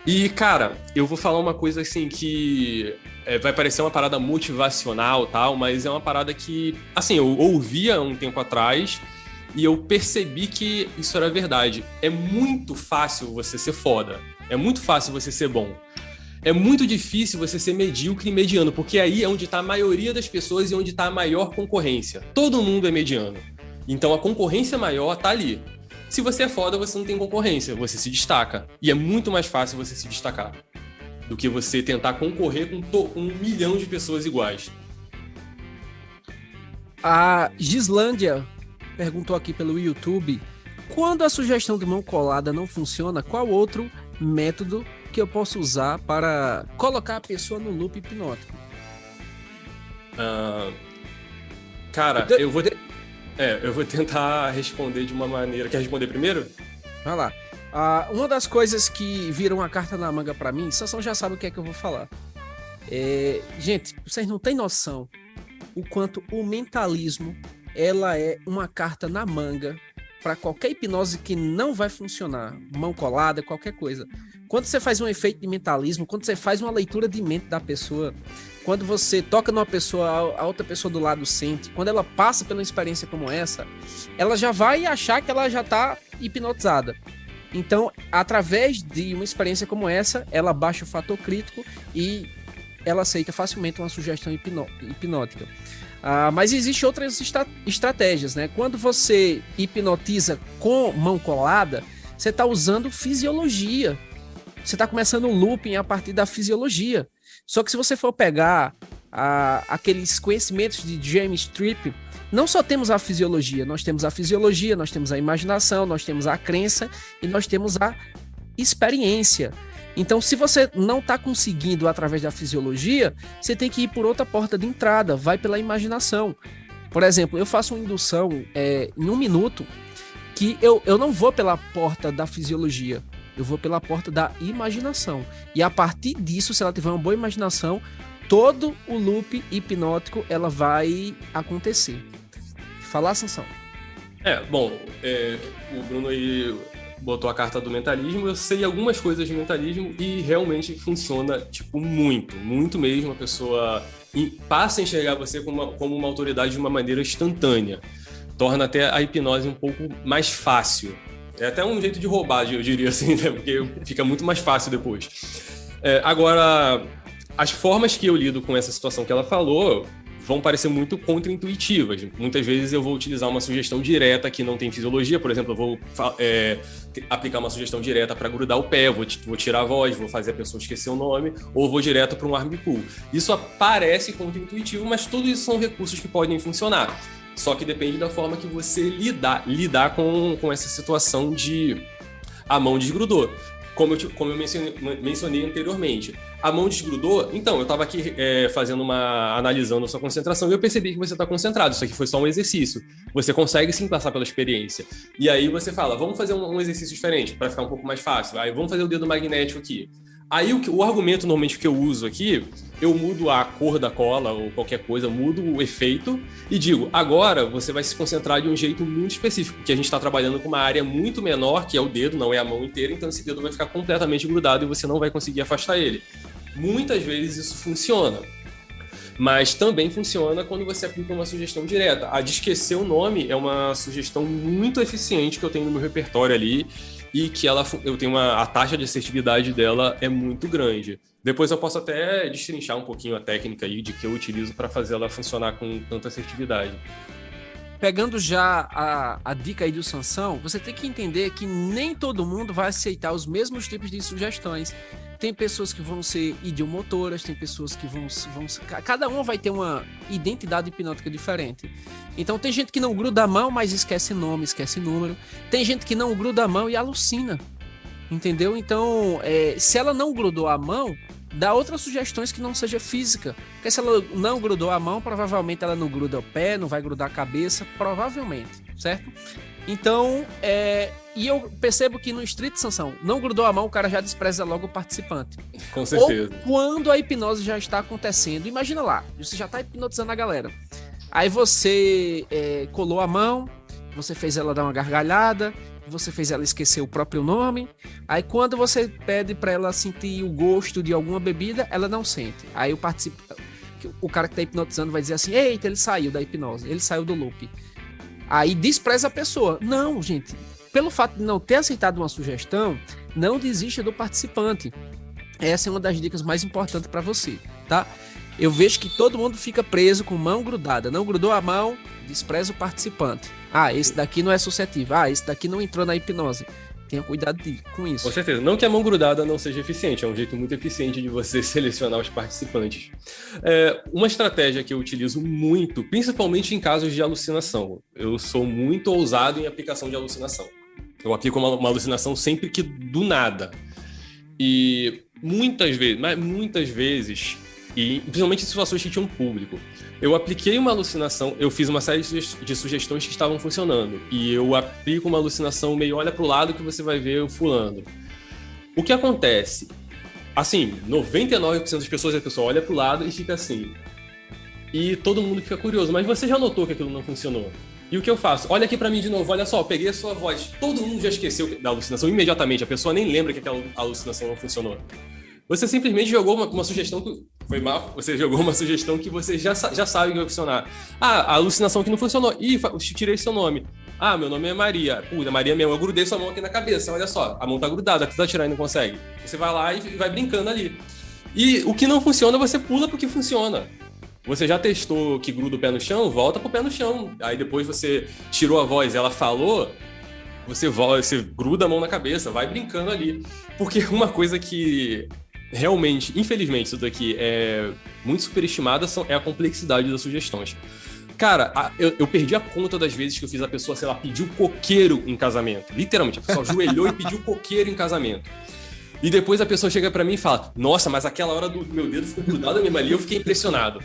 E, cara, eu vou falar uma coisa assim que vai parecer uma parada motivacional e tal, mas é uma parada que, assim, eu ouvia um tempo atrás e eu percebi que isso era verdade. É muito fácil você ser foda. É muito fácil você ser bom. É muito difícil você ser medíocre e mediano, porque aí é onde está a maioria das pessoas e onde está a maior concorrência. Todo mundo é mediano. Então a concorrência maior está ali. Se você é foda, você não tem concorrência, você se destaca. E é muito mais fácil você se destacar do que você tentar concorrer com 1 milhão de pessoas iguais. A Gislândia perguntou aqui pelo YouTube: quando a sugestão de mão colada não funciona, qual outro método que eu posso usar para colocar a pessoa no loop hipnótico? Cara, eu vou tentar responder de uma maneira... Quer responder primeiro? Vai lá. Uma das coisas que viram a carta na manga para mim, Sansão já sabe o que é que eu vou falar. Gente, vocês não têm noção o quanto o mentalismo ela é uma carta na manga para qualquer hipnose que não vai funcionar, mão colada, qualquer coisa. Quando você faz um efeito de mentalismo, quando você faz uma leitura de mente da pessoa, quando você toca numa pessoa, a outra pessoa do lado sente, quando ela passa por uma experiência como essa, ela já vai achar que ela já está hipnotizada. Então, através de uma experiência como essa, ela baixa o fator crítico e ela aceita facilmente uma sugestão hipnótica. Mas existem outras estratégias, né? Quando você hipnotiza com mão colada, você está usando fisiologia. Você está começando um looping a partir da fisiologia. Só que se você for pegar aqueles conhecimentos de James Tripp, não só temos a fisiologia, nós temos a imaginação, nós temos a crença e nós temos a experiência. Então, se você não está conseguindo através da fisiologia, você tem que ir por outra porta de entrada, vai pela imaginação. Por exemplo, eu faço uma indução em 1 minuto que eu não vou pela porta da fisiologia, eu vou pela porta da imaginação. E a partir disso, se ela tiver uma boa imaginação, todo o loop hipnótico ela vai acontecer. Falar, Sansão? O Bruno aí botou a carta do mentalismo, eu sei algumas coisas de mentalismo e realmente funciona, tipo, muito mesmo. A pessoa passa a enxergar você como uma autoridade de uma maneira instantânea. Torna até a hipnose um pouco mais fácil. É até um jeito de roubar, eu diria assim, né? Porque fica muito mais fácil depois. Agora, as formas que eu lido com essa situação que ela falou vão parecer muito contraintuitivas. Muitas vezes eu vou utilizar uma sugestão direta que não tem fisiologia, por exemplo, eu vou aplicar uma sugestão direta para grudar o pé, vou tirar a voz, vou fazer a pessoa esquecer o nome, ou vou direto para um arm pull. Isso parece contraintuitivo, mas tudo isso são recursos que podem funcionar. Só que depende da forma que você lidar com essa situação de a mão desgrudou. como eu mencionei anteriormente. A mão desgrudou, então eu estava aqui analisando a sua concentração e eu percebi que você está concentrado. Isso aqui foi só um exercício. Você consegue sim passar pela experiência. E aí você fala, vamos fazer um exercício diferente para ficar um pouco mais fácil. Aí vamos fazer o dedo magnético aqui. Aí o argumento normalmente que eu uso aqui, eu mudo a cor da cola ou qualquer coisa, mudo o efeito e digo, agora você vai se concentrar de um jeito muito específico, porque a gente está trabalhando com uma área muito menor, que é o dedo, não é a mão inteira, então esse dedo vai ficar completamente grudado e você não vai conseguir afastar ele. Muitas vezes isso funciona, mas também funciona quando você aplica uma sugestão direta. A de esquecer o nome é uma sugestão muito eficiente que eu tenho no meu repertório ali, e que eu tenho a taxa de assertividade dela é muito grande. Depois eu posso até destrinchar um pouquinho a técnica aí de que eu utilizo para fazer ela funcionar com tanta assertividade. Pegando já a dica aí do Sansão, você tem que entender que nem todo mundo vai aceitar os mesmos tipos de sugestões. Tem pessoas que vão ser idiomotoras, tem pessoas que vão cada uma vai ter uma identidade hipnótica diferente. Então tem gente que não gruda a mão, mas esquece nome, esquece número. Tem gente que não gruda a mão e alucina. Entendeu? Então, se ela não grudou a mão, dá outras sugestões que não seja física. Porque se ela não grudou a mão, provavelmente ela não gruda o pé, não vai grudar a cabeça, provavelmente, certo? Então, e eu percebo que no Street Sansão, não grudou a mão, o cara já despreza logo o participante. Com certeza. Ou quando a hipnose já está acontecendo, imagina lá, você já está hipnotizando a galera. Aí você colou a mão, você fez ela dar uma gargalhada, você fez ela esquecer o próprio nome. Aí quando você pede para ela sentir o gosto de alguma bebida, ela não sente. Aí o cara que está hipnotizando vai dizer assim, eita, ele saiu da hipnose, ele saiu do loop. Aí despreza a pessoa. Não, gente, pelo fato de não ter aceitado uma sugestão, não desista do participante. Essa é uma das dicas mais importantes para você, tá? Eu vejo que todo mundo fica preso com mão grudada. Não grudou a mão, despreza o participante. Ah, esse daqui não é suscetível. Ah, esse daqui não entrou na hipnose. Tenha cuidado com isso. Com certeza. Não que a mão grudada não seja eficiente, é um jeito muito eficiente de você selecionar os participantes. Uma estratégia que eu utilizo muito, principalmente em casos de alucinação. Eu sou muito ousado em aplicação de alucinação. Eu aplico uma alucinação sempre que do nada. E muitas vezes, e principalmente em situações que tinham público, eu apliquei uma alucinação, eu fiz uma série de sugestões que estavam funcionando, e eu aplico uma alucinação meio olha pro lado que você vai ver o fulano. O que acontece? Assim, 99% das pessoas, a pessoa olha pro lado e fica assim. E todo mundo fica curioso, mas você já notou que aquilo não funcionou? E o que eu faço? Olha aqui pra mim de novo, olha só, peguei a sua voz. Todo mundo já esqueceu da alucinação imediatamente, a pessoa nem lembra que aquela alucinação não funcionou. Você simplesmente jogou uma sugestão que... Foi mal? Você jogou uma sugestão que você já sabe que vai funcionar. Ah, a alucinação que não funcionou. Ih, tirei seu nome. Ah, meu nome é Maria. Puta, Maria mesmo. Eu grudei sua mão aqui na cabeça. Olha só, a mão tá grudada. Tenta tirar e não consegue. Você vai lá e vai brincando ali. E o que não funciona, você pula pro que funciona. Você já testou que gruda o pé no chão? Volta pro pé no chão. Aí depois você tirou a voz, ela falou... Você gruda a mão na cabeça, vai brincando ali. Porque uma coisa que... Realmente, infelizmente, isso daqui é muito superestimada, é a complexidade das sugestões. Cara, eu perdi a conta das vezes que eu fiz a pessoa, sei lá, pedir o coqueiro em casamento. Literalmente, a pessoa ajoelhou e pediu o coqueiro em casamento. E depois a pessoa chega pra mim e fala, nossa, mas aquela hora do meu dedo ficou grudado mesmo ali, eu fiquei impressionado.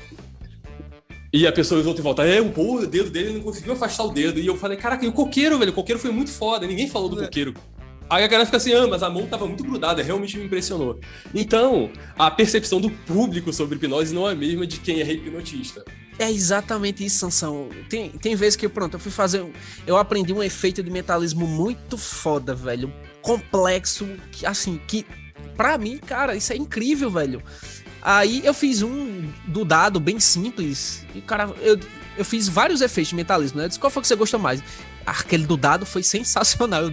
E a pessoa volta e volta, o dedo dele não conseguiu afastar o dedo. E eu falei, caraca, e o coqueiro, velho? O coqueiro foi muito foda, ninguém falou do coqueiro. Aí a galera fica assim, mas a mão tava muito grudada, realmente me impressionou. Então, a percepção do público sobre hipnose não é a mesma de quem é hipnotista. É exatamente isso, Sansão. Tem vezes que, eu aprendi um efeito de mentalismo muito foda, velho. Complexo, que pra mim, cara, isso é incrível, velho. Aí eu fiz um do dado bem simples, e cara, eu fiz vários efeitos de mentalismo, né? Eu disse, qual foi que você gostou mais? Aquele do dado foi sensacional.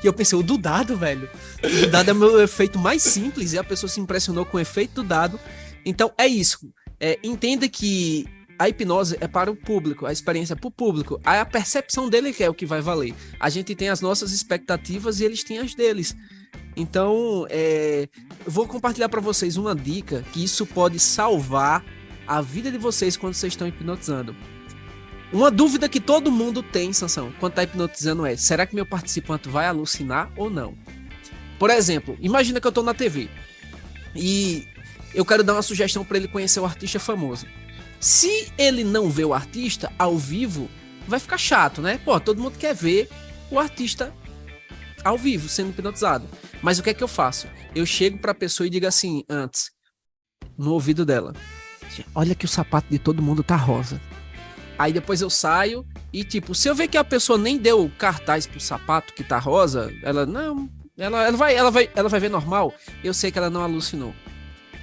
Eu pensei, o do dado, velho. O do dado é o meu efeito mais simples e a pessoa se impressionou com o efeito do dado. Então, é isso. Entenda que a hipnose é para o público, a experiência é para o público. A percepção dele que é o que vai valer. A gente tem as nossas expectativas e eles têm as deles. Então, eu vou compartilhar para vocês uma dica que isso pode salvar a vida de vocês quando vocês estão hipnotizando. Uma dúvida que todo mundo tem, Sansão, quando tá hipnotizando será que meu participante vai alucinar ou não? Por exemplo, imagina que eu tô na TV e eu quero dar uma sugestão para ele conhecer o artista famoso. Se ele não vê o artista ao vivo, vai ficar chato, né? Pô, todo mundo quer ver o artista ao vivo, sendo hipnotizado. Mas o que é que eu faço? Eu chego pra pessoa e digo assim, antes, no ouvido dela: olha que o sapato de todo mundo tá rosa. Aí depois eu saio e, tipo, se eu ver que a pessoa nem deu cartaz pro sapato que tá rosa, ela não... Ela vai ver normal, eu sei que ela não alucinou.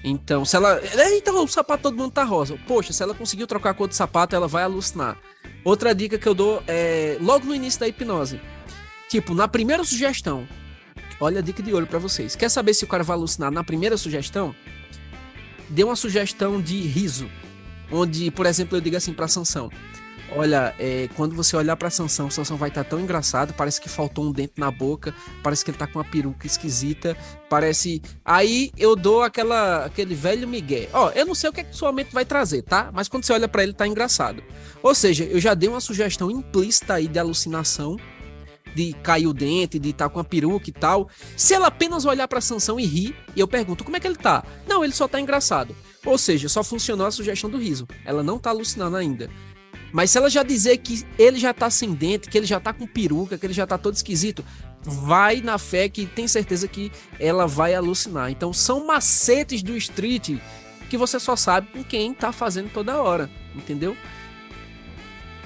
Então, se ela... Então, o sapato todo mundo tá rosa. Poxa, se ela conseguiu trocar a cor do sapato, ela vai alucinar. Outra dica que eu dou é logo no início da hipnose. Tipo, na primeira sugestão, olha a dica de ouro pra vocês. Quer saber se o cara vai alucinar na primeira sugestão? Dê uma sugestão de riso. Onde, por exemplo, eu digo assim pra Sansão: olha, quando você olhar pra Sansão, o Sansão vai estar tão engraçado, parece que faltou um dente na boca, parece que ele tá com uma peruca esquisita, parece... Aí eu dou aquele velho migué. Ó, eu não sei o que é que sua mente vai trazer, tá? Mas quando você olha pra ele, tá engraçado. Ou seja, eu já dei uma sugestão implícita aí de alucinação, de cair o dente, de estar com a peruca e tal. Se ela apenas olhar pra Sansão e rir, e eu pergunto: como é que ele tá? Não, ele só tá engraçado. Ou seja, só funcionou a sugestão do riso. Ela não tá alucinando ainda. Mas se ela já dizer que ele já tá sem dente, que ele já tá com peruca, que ele já tá todo esquisito, vai na fé que tem certeza que ela vai alucinar. Então são macetes do street que você só sabe com quem tá fazendo toda hora, entendeu?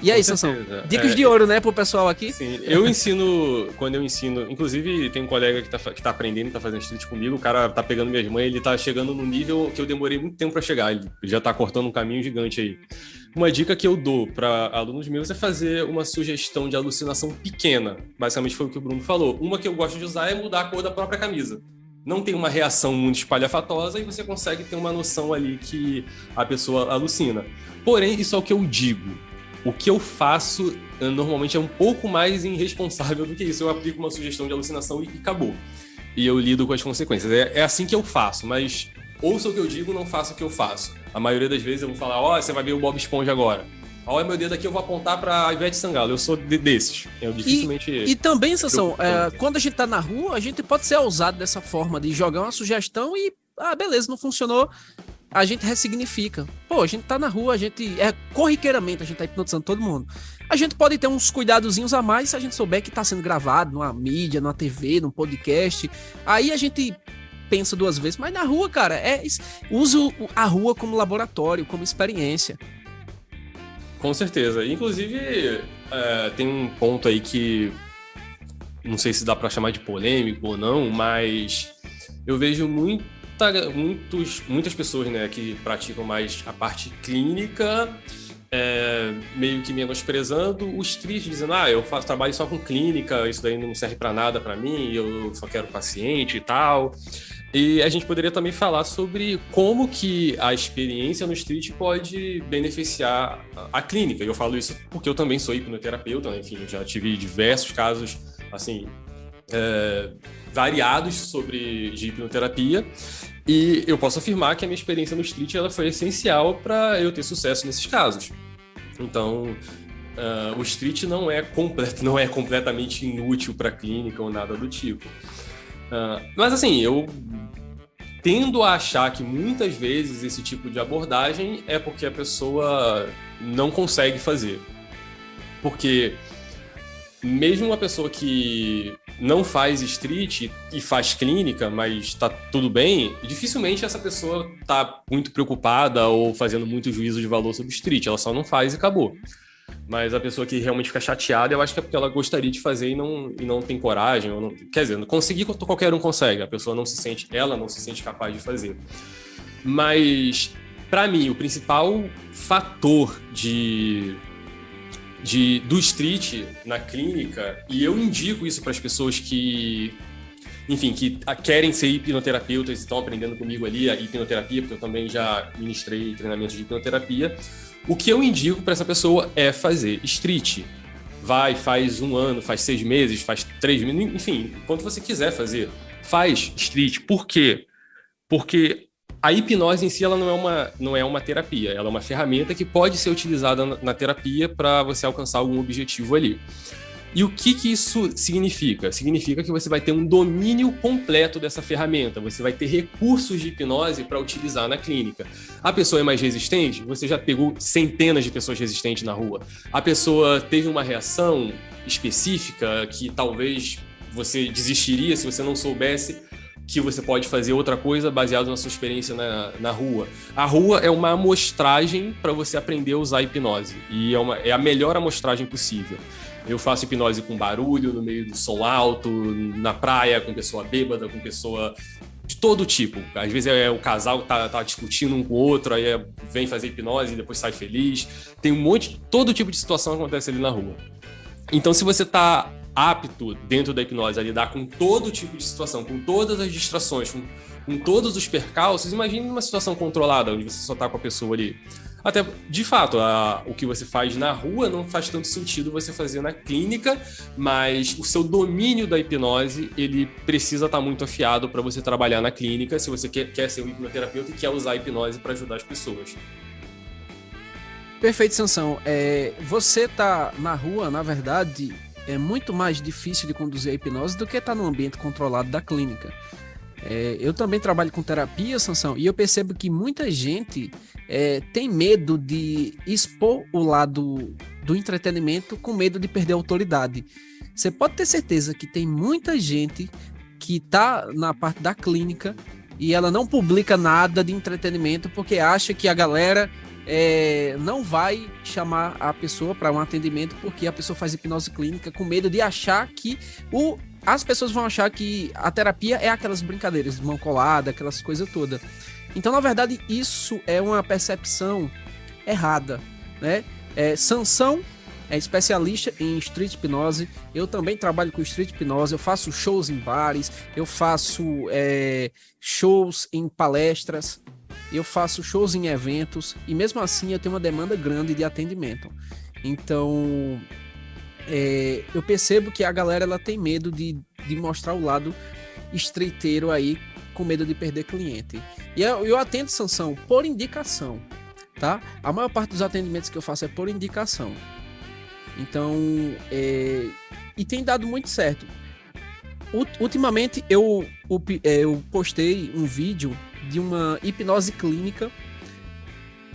E aí, Sansão? Dicas de ouro, né, pro pessoal aqui? Sim, quando eu ensino, inclusive tem um colega que tá aprendendo, tá fazendo street comigo, o cara tá pegando minhas mães, ele tá chegando num nível que eu demorei muito tempo pra chegar, ele já tá cortando um caminho gigante aí. Uma dica que eu dou para alunos meus é fazer uma sugestão de alucinação pequena, basicamente foi o que o Bruno falou. Uma que eu gosto de usar é mudar a cor da própria camisa. Não tem uma reação muito espalhafatosa e você consegue ter uma noção ali que a pessoa alucina. Porém, isso é o que eu digo. O que eu faço normalmente é um pouco mais irresponsável do que isso. Eu aplico uma sugestão de alucinação e acabou. E eu lido com as consequências. É assim que eu faço, mas ouça o que eu digo, não faça o que eu faço. A maioria das vezes eu vou falar: ó, você vai ver o Bob Esponja agora. Olha meu dedo aqui, eu vou apontar pra Ivete Sangalo. Eu sou desses. Eu dificilmente... E também, Sansão, quando a gente tá na rua, a gente pode ser ousado dessa forma, de jogar uma sugestão e... Ah, beleza, não funcionou. A gente ressignifica. Pô, a gente tá na rua, a gente... corriqueiramente, a gente tá hipnotizando todo mundo. A gente pode ter uns cuidadozinhos a mais se a gente souber que tá sendo gravado numa mídia, numa TV, num podcast. Aí a gente pensa duas vezes. Mas na rua, cara, uso a rua como laboratório, como experiência. Com certeza. Inclusive, tem um ponto aí que não sei se dá pra chamar de polêmico ou não, mas eu vejo muitas pessoas, né, que praticam mais a parte clínica, meio que menosprezando o street, dizendo: eu trabalho só com clínica, isso daí não serve pra nada pra mim, eu só quero paciente e tal. E a gente poderia também falar sobre como que a experiência no street pode beneficiar a clínica. E eu falo isso porque eu também sou hipnoterapeuta, enfim, eu já tive diversos casos, assim, variados de hipnoterapia. E eu posso afirmar que a minha experiência no street ela foi essencial para eu ter sucesso nesses casos. Então, o street não é completamente inútil para a clínica ou nada do tipo. Mas assim, eu tendo a achar que muitas vezes esse tipo de abordagem é porque a pessoa não consegue fazer. Porque mesmo uma pessoa que não faz street e faz clínica, mas tá tudo bem, dificilmente essa pessoa tá muito preocupada ou fazendo muito juízo de valor sobre street, ela só não faz e acabou. Mas a pessoa que realmente fica chateada, eu acho que é porque ela gostaria de fazer e não tem coragem. Ou não, quer dizer, conseguir qualquer um consegue. A pessoa não se sente capaz de fazer. Mas, para mim, o principal fator do street na clínica, e eu indico isso para as pessoas que querem ser hipnoterapeutas e estão aprendendo comigo ali a hipnoterapia, porque eu também já ministrei treinamentos de hipnoterapia. O que eu indico para essa pessoa é fazer street. Faz 1 ano, faz 6 meses, faz 3 meses, enfim, quanto você quiser fazer. Faz street. Por quê? Porque a hipnose em si ela não é uma terapia, ela é uma ferramenta que pode ser utilizada na terapia para você alcançar algum objetivo ali. E o que isso significa? Significa que você vai ter um domínio completo dessa ferramenta, você vai ter recursos de hipnose para utilizar na clínica. A pessoa é mais resistente? Você já pegou centenas de pessoas resistentes na rua. A pessoa teve uma reação específica que talvez você desistiria se você não soubesse que você pode fazer outra coisa baseado na sua experiência na rua. A rua é uma amostragem para você aprender a usar a hipnose, e é a melhor amostragem possível. Eu faço hipnose com barulho, no meio do som alto, na praia, com pessoa bêbada, com pessoa de todo tipo. Às vezes o casal que tá discutindo um com o outro, aí vem fazer hipnose e depois sai feliz. Tem todo tipo de situação que acontece ali na rua. Então, se você tá apto dentro da hipnose a lidar com todo tipo de situação, com todas as distrações, com todos os percalços, imagine uma situação controlada, onde você só tá com a pessoa ali. Até, de fato, o que você faz na rua não faz tanto sentido você fazer na clínica, mas o seu domínio da hipnose, ele precisa estar muito afiado para você trabalhar na clínica, se você quer ser um hipnoterapeuta e quer usar a hipnose para ajudar as pessoas. Perfeito, Sansão. Você tá na rua, na verdade, é muito mais difícil de conduzir a hipnose do que estar num ambiente controlado da clínica. Eu também trabalho com terapia, Sansão, e eu percebo que muita gente tem medo de expor o lado do entretenimento com medo de perder a autoridade. Você pode ter certeza que tem muita gente que está na parte da clínica e ela não publica nada de entretenimento porque acha que a galera não vai chamar a pessoa para um atendimento porque a pessoa faz hipnose clínica com medo de achar que as pessoas vão achar que a terapia é aquelas brincadeiras de mão colada, aquelas coisas todas. Então, na verdade, isso é uma percepção errada, né? Sansão é especialista em street hipnose. Eu também trabalho com street hipnose. Eu faço shows em bares, eu faço shows em palestras, eu faço shows em eventos, e mesmo assim eu tenho uma demanda grande de atendimento. Então, eu percebo que a galera ela tem medo de mostrar o lado estreiteiro aí, com medo de perder cliente. E eu atendo, Sansão, por indicação, tá? A maior parte dos atendimentos que eu faço é por indicação. Então, e tem dado muito certo. Ultimamente, eu postei um vídeo de uma hipnose clínica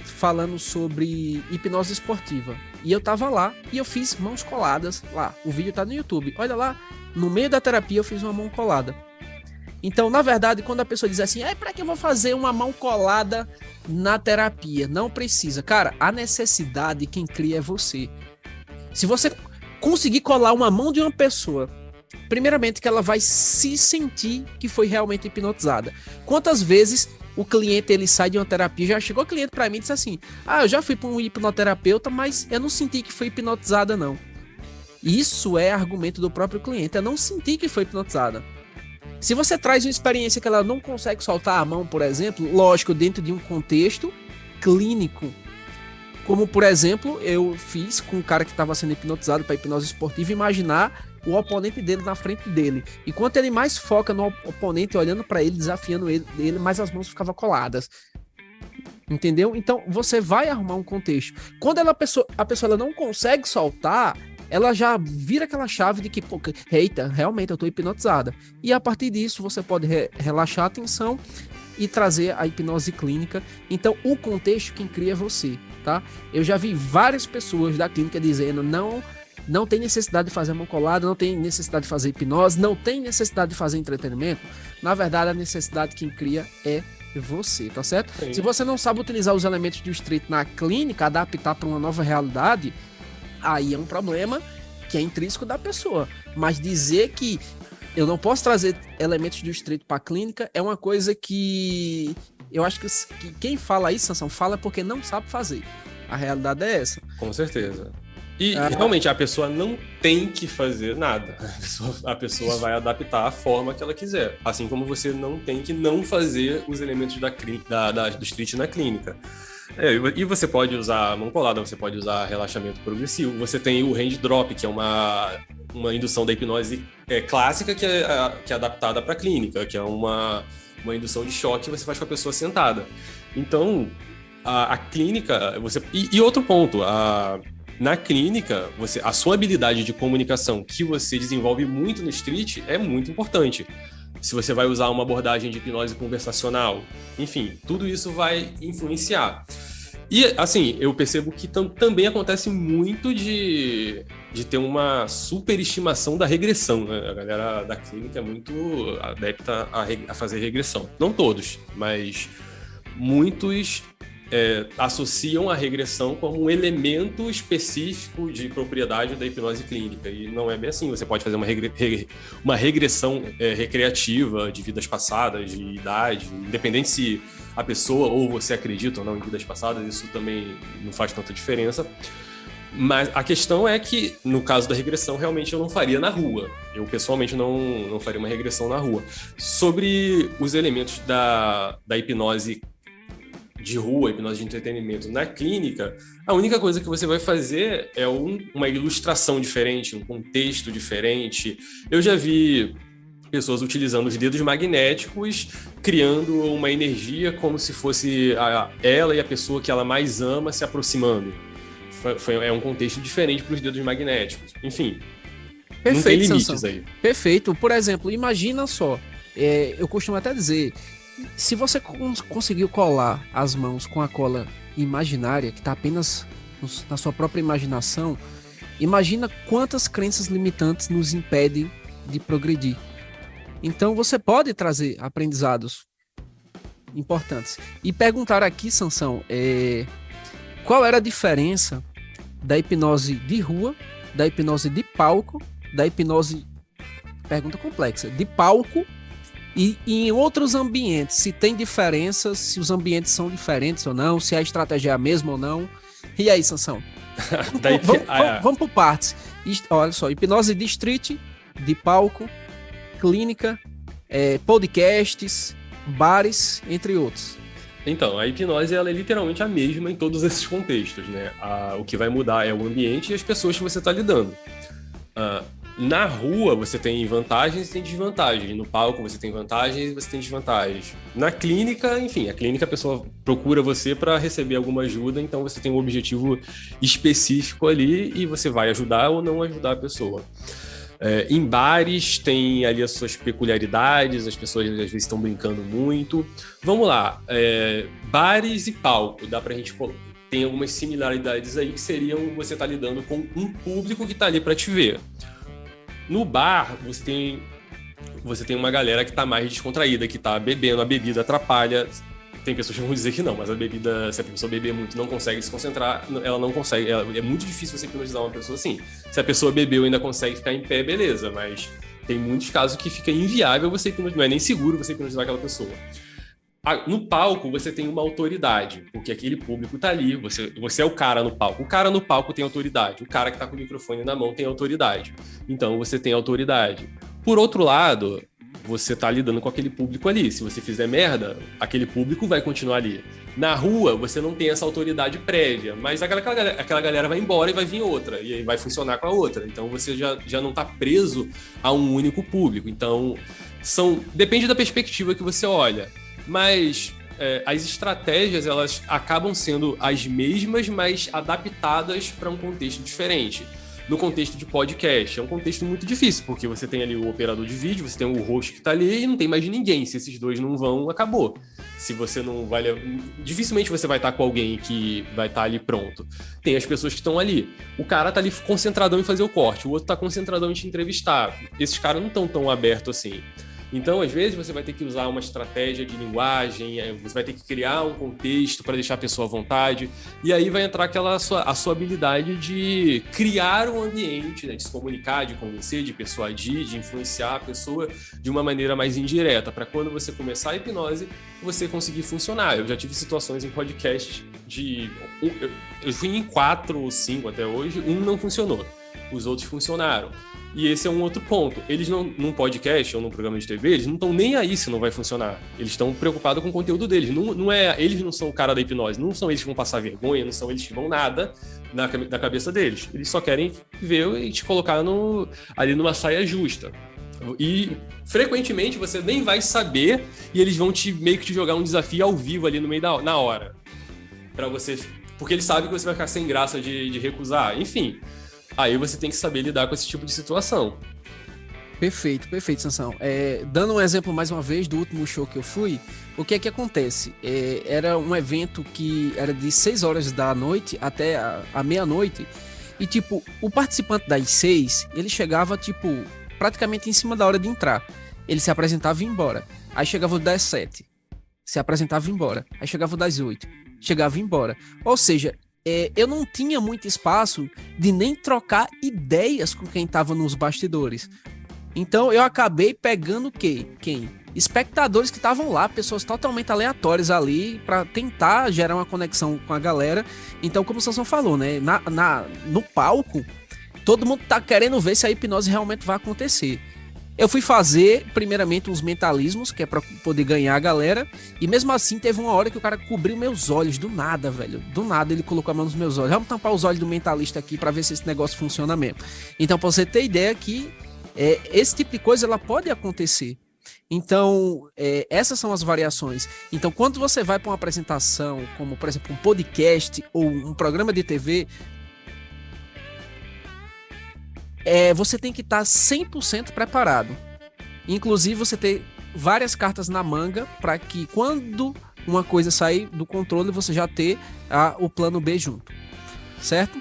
falando sobre hipnose esportiva. E eu tava lá e eu fiz mãos coladas lá. O vídeo tá no YouTube. Olha lá, no meio da terapia eu fiz uma mão colada. Então, na verdade, quando a pessoa diz assim, pra que eu vou fazer uma mão colada na terapia? Não precisa. Cara, a necessidade quem cria é você. Se você conseguir colar uma mão de uma pessoa, primeiramente que ela vai se sentir que foi realmente hipnotizada. Quantas vezes o cliente ele sai de uma terapia, já chegou cliente para mim e disse assim, eu já fui para um hipnoterapeuta, mas eu não senti que foi hipnotizada não. Isso é argumento do próprio cliente, eu não senti que foi hipnotizada. Se você traz uma experiência que ela não consegue soltar a mão, por exemplo, lógico, dentro de um contexto clínico, como por exemplo, eu fiz com um cara que estava sendo hipnotizado para hipnose esportiva, imaginar o oponente dele na frente dele. E quanto ele mais foca no oponente, olhando para ele, desafiando ele, mais as mãos ficavam coladas. Entendeu? Então, você vai arrumar um contexto. Quando a pessoa ela não consegue soltar, ela já vira aquela chave de que, pô, eita, realmente eu tô hipnotizada. E a partir disso, você pode relaxar a atenção e trazer a hipnose clínica. Então, o contexto quem cria é você, tá? Eu já vi várias pessoas da clínica dizendo, não tem necessidade de fazer mão colada, não tem necessidade de fazer hipnose, não tem necessidade de fazer entretenimento. Na verdade, a necessidade quem cria é você, tá certo? Sim. Se você não sabe utilizar os elementos do street na clínica, adaptar para uma nova realidade, aí é um problema que é intrínseco da pessoa. Mas dizer que eu não posso trazer elementos do street para a clínica é uma coisa que eu acho que quem fala isso, Sansão, fala porque não sabe fazer. A realidade é essa. Com certeza. E realmente a pessoa não tem que fazer nada. A pessoa vai adaptar a forma que ela quiser. Assim como você não tem que não fazer os elementos do street na clínica. E você pode usar mão colada, você pode usar relaxamento progressivo. Você tem o hand drop, que é uma indução da hipnose clássica que é adaptada para a clínica, que é uma indução de choque que você faz com a pessoa sentada. Então, a clínica... E outro ponto, Na clínica, a sua habilidade de comunicação que você desenvolve muito no street é muito importante. Se você vai usar uma abordagem de hipnose conversacional, enfim, tudo isso vai influenciar. E, assim, eu percebo que também acontece muito de ter uma superestimação da regressão, né? A galera da clínica é muito adepta a fazer regressão. Não todos, mas muitos associam a regressão como um elemento específico de propriedade da hipnose clínica. E não é bem assim. Você pode fazer uma regressão recreativa de vidas passadas, de idade, independente se a pessoa ou você acredita ou não em vidas passadas, isso também não faz tanta diferença. Mas a questão é que, no caso da regressão, realmente eu não faria na rua. Eu, pessoalmente, não faria uma regressão na rua. Sobre os elementos da hipnose de rua, hipnose de entretenimento na clínica, a única coisa que você vai fazer é uma ilustração diferente, um contexto diferente. Eu já vi pessoas utilizando os dedos magnéticos, criando uma energia como se fosse ela e a pessoa que ela mais ama se aproximando. É um contexto diferente para os dedos magnéticos. Enfim, perfeito, não tem limites, Sansão. aí. Perfeito. Por exemplo, imagina só, eu costumo até dizer, se você conseguiu colar as mãos com a cola imaginária, que está apenas na sua própria imaginação, imagina quantas crenças limitantes nos impedem de progredir. Então você pode trazer aprendizados importantes. E perguntar aqui, Sansão, qual era a diferença da hipnose de rua, da hipnose de palco, da hipnose, pergunta complexa, de palco e em outros ambientes, se tem diferenças, se os ambientes são diferentes ou não, se a estratégia é a mesma ou não. E aí, Sansão? Vamos por partes. Olha só, hipnose de street, de palco, clínica, podcasts, bares, entre outros. Então, a hipnose ela é literalmente a mesma em todos esses contextos, né? O que vai mudar é o ambiente e as pessoas que você está lidando. Na rua, você tem vantagens e tem desvantagens. No palco, você tem vantagens e você tem desvantagens. Na clínica, enfim, a clínica a pessoa procura você para receber alguma ajuda, então você tem um objetivo específico ali e você vai ajudar ou não ajudar a pessoa. Em bares tem ali as suas peculiaridades, as pessoas às vezes estão brincando muito. Vamos lá, bares e palco, dá pra gente tem algumas similaridades aí que seriam você tá lidando com um público que tá ali para te ver. No bar, você tem uma galera que tá mais descontraída, que tá bebendo, a bebida atrapalha. Tem pessoas que vão dizer que não, mas a bebida, se a pessoa beber muito não consegue se concentrar, ela não consegue, é muito difícil você hipnotizar uma pessoa assim. Se a pessoa bebeu e ainda consegue ficar em pé, beleza, mas tem muitos casos que fica inviável você hipnotizar, não é nem seguro você hipnotizar aquela pessoa. No palco, você tem uma autoridade, porque aquele público tá ali, você é o cara no palco. O cara no palco tem autoridade, o cara que tá com o microfone na mão tem autoridade. Então, você tem autoridade. Por outro lado, você tá lidando com aquele público ali. Se você fizer merda, aquele público vai continuar ali. Na rua, você não tem essa autoridade prévia, mas aquela galera vai embora e vai vir outra, e aí vai funcionar com a outra. Então, você já não tá preso a um único público. Então, depende da perspectiva que você olha. Mas as estratégias, elas acabam sendo as mesmas, mas adaptadas para um contexto diferente. No contexto de podcast, é um contexto muito difícil, porque você tem ali o operador de vídeo, você tem o host que está ali e não tem mais ninguém. Se esses dois não vão, acabou. Se você não vai... Dificilmente você vai estar com alguém que vai estar ali pronto. Tem as pessoas que estão ali. O cara tá ali concentradão em fazer o corte, o outro tá concentradão em te entrevistar. Esses caras não estão tão abertos assim. Então, às vezes, você vai ter que usar uma estratégia de linguagem, você vai ter que criar um contexto para deixar a pessoa à vontade, e aí vai entrar a sua habilidade de criar um ambiente, né, de se comunicar, de convencer, de persuadir, de influenciar a pessoa de uma maneira mais indireta, para quando você começar a hipnose, você conseguir funcionar. Eu já tive situações em podcasts eu fui em 4 ou 5 até hoje, um não funcionou, os outros funcionaram. E esse é um outro ponto. Eles num podcast ou num programa de TV, eles não estão nem aí se não vai funcionar. Eles estão preocupados com o conteúdo deles. Eles não são o cara da hipnose, não são eles que vão passar vergonha, não são eles que vão nada na cabeça deles. Eles só querem ver e te colocar ali numa saia justa. E frequentemente você nem vai saber e eles vão meio que te jogar um desafio ao vivo ali no meio na hora. Pra você porque ele sabe que você vai ficar sem graça de recusar. Enfim, aí você tem que saber lidar com esse tipo de situação. Perfeito, perfeito, Sansão. Dando um exemplo mais uma vez do último show que eu fui, o que é que acontece? Era um evento que era de 6 horas da noite até a meia-noite, e tipo, o participante das 6, ele chegava tipo, praticamente em cima da hora de entrar. Ele se apresentava e ia embora. Aí chegava o das 7, se apresentava e ia embora. Aí chegava o das 8, chegava e ia embora. Ou seja, eu não tinha muito espaço de nem trocar ideias com quem estava nos bastidores. Então eu acabei pegando quem? Espectadores que estavam lá, pessoas totalmente aleatórias ali, para tentar gerar uma conexão com a galera. Então, como o Sansão falou, né? No palco, todo mundo tá querendo ver se a hipnose realmente vai acontecer. Eu fui fazer, primeiramente, uns mentalismos, que é pra poder ganhar a galera. E mesmo assim, teve uma hora que o cara cobriu meus olhos, do nada, velho. Do nada, ele colocou a mão nos meus olhos. Vamos tampar os olhos do mentalista aqui pra ver se esse negócio funciona mesmo. Então, pra você ter ideia que esse tipo de coisa, ela pode acontecer. Então, essas são as variações. Então, quando você vai para uma apresentação, como, por exemplo, um podcast ou um programa de TV, você tem que estar 100% preparado. Inclusive, você ter várias cartas na manga para que quando uma coisa sair do controle, você já ter o plano B junto. Certo?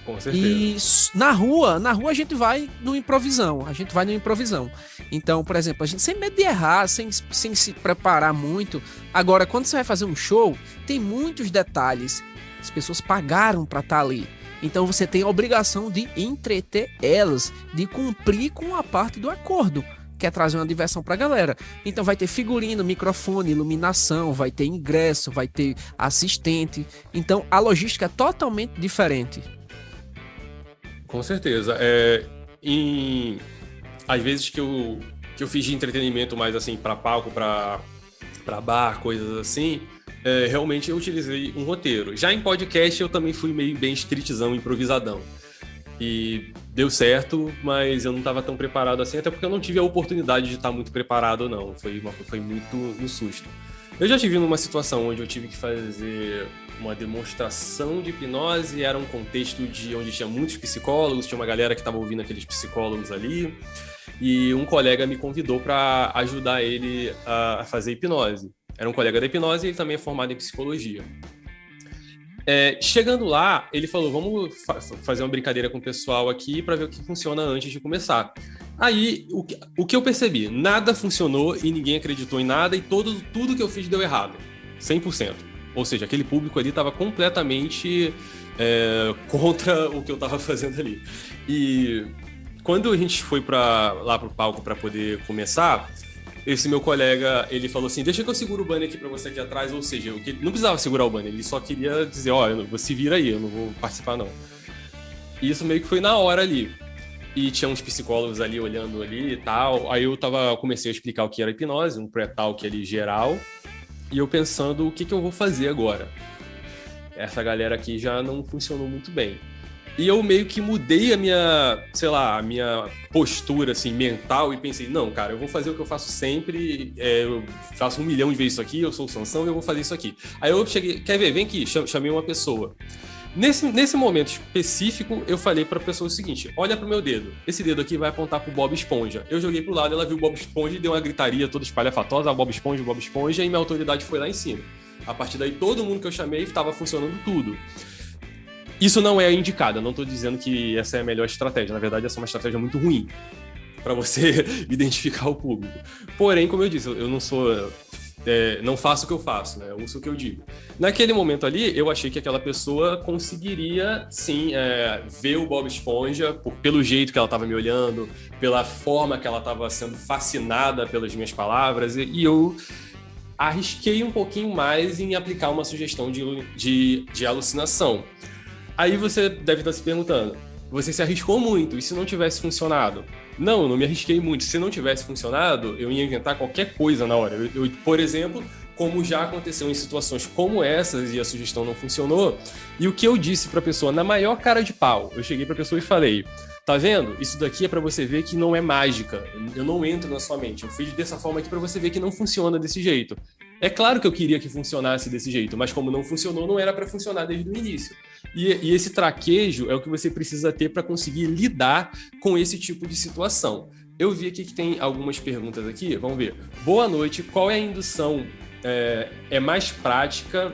Com certeza. E na rua a gente vai no improvisão. Então, por exemplo, a gente sem medo de errar, sem se preparar muito. Agora, quando você vai fazer um show, tem muitos detalhes. As pessoas pagaram para estar ali. Então você tem a obrigação de entreter elas, de cumprir com a parte do acordo, que é trazer uma diversão pra galera. Então vai ter figurino, microfone, iluminação, vai ter ingresso, vai ter assistente. Então a logística é totalmente diferente. Com certeza. Às vezes que eu fiz de entretenimento mais assim para palco, para bar, coisas assim, realmente eu utilizei um roteiro. Já em podcast eu também fui meio bem streetzão, improvisadão. E deu certo, mas eu não estava tão preparado assim, até porque eu não tive a oportunidade de estar muito preparado, não. Foi muito no susto. Eu já tive numa situação onde eu tive que fazer uma demonstração de hipnose, era um contexto onde tinha muitos psicólogos, tinha uma galera que estava ouvindo aqueles psicólogos ali, e um colega me convidou para ajudar ele a fazer hipnose. Era um colega da hipnose e ele também é formado em psicologia. Chegando lá, ele falou, vamos fazer uma brincadeira com o pessoal aqui para ver o que funciona antes de começar. Aí, o que eu percebi? Nada funcionou e ninguém acreditou em nada e tudo que eu fiz deu errado. 100%. Ou seja, aquele público ali estava completamente contra o que eu estava fazendo ali. E quando a gente foi lá pro palco para poder começar, esse meu colega, ele falou assim, deixa que eu seguro o banner aqui pra você aqui atrás, ou seja, não precisava segurar o banner, ele só queria dizer, você vira aí, eu não vou participar não. E isso meio que foi na hora ali. E tinha uns psicólogos ali olhando ali e tal, aí comecei a explicar o que era hipnose, um pré-talk ali geral, e eu pensando, o que eu vou fazer agora? Essa galera aqui já não funcionou muito bem. E eu meio que mudei a minha postura, assim, mental e pensei, não, cara, eu vou fazer o que eu faço sempre, eu faço 1 milhão de vezes isso aqui, eu sou o Sansão e eu vou fazer isso aqui. Aí eu cheguei, quer ver, vem aqui, chamei uma pessoa. Nesse momento específico, eu falei pra pessoa o seguinte, olha pro meu dedo, esse dedo aqui vai apontar pro Bob Esponja. Eu joguei pro lado, ela viu o Bob Esponja e deu uma gritaria toda espalhafatosa, Bob Esponja, e minha autoridade foi lá em cima. A partir daí, todo mundo que eu chamei estava funcionando tudo. Isso não é indicado, eu não estou dizendo que essa é a melhor estratégia, na verdade essa é uma estratégia muito ruim para você identificar o público. Porém, como eu disse, eu não faço o que eu faço, né? Eu uso o que eu digo. Naquele momento ali, eu achei que aquela pessoa conseguiria, sim, ver o Bob Esponja pelo jeito que ela estava me olhando, pela forma que ela estava sendo fascinada pelas minhas palavras, e eu arrisquei um pouquinho mais em aplicar uma sugestão de alucinação. Aí você deve estar se perguntando, você se arriscou muito, e se não tivesse funcionado? Não, eu não me arrisquei muito. Se não tivesse funcionado, eu ia inventar qualquer coisa na hora. Eu, por exemplo, como já aconteceu em situações como essas e a sugestão não funcionou, e o que eu disse para a pessoa, na maior cara de pau, eu cheguei para a pessoa e falei, tá vendo? Isso daqui é para você ver que não é mágica, eu não entro na sua mente, eu fiz dessa forma aqui para você ver que não funciona desse jeito. É claro que eu queria que funcionasse desse jeito, mas como não funcionou, não era para funcionar desde o início. E esse traquejo é o que você precisa ter para conseguir lidar com esse tipo de situação. Eu vi aqui que tem algumas perguntas aqui, vamos ver. Boa noite, qual é a indução mais prática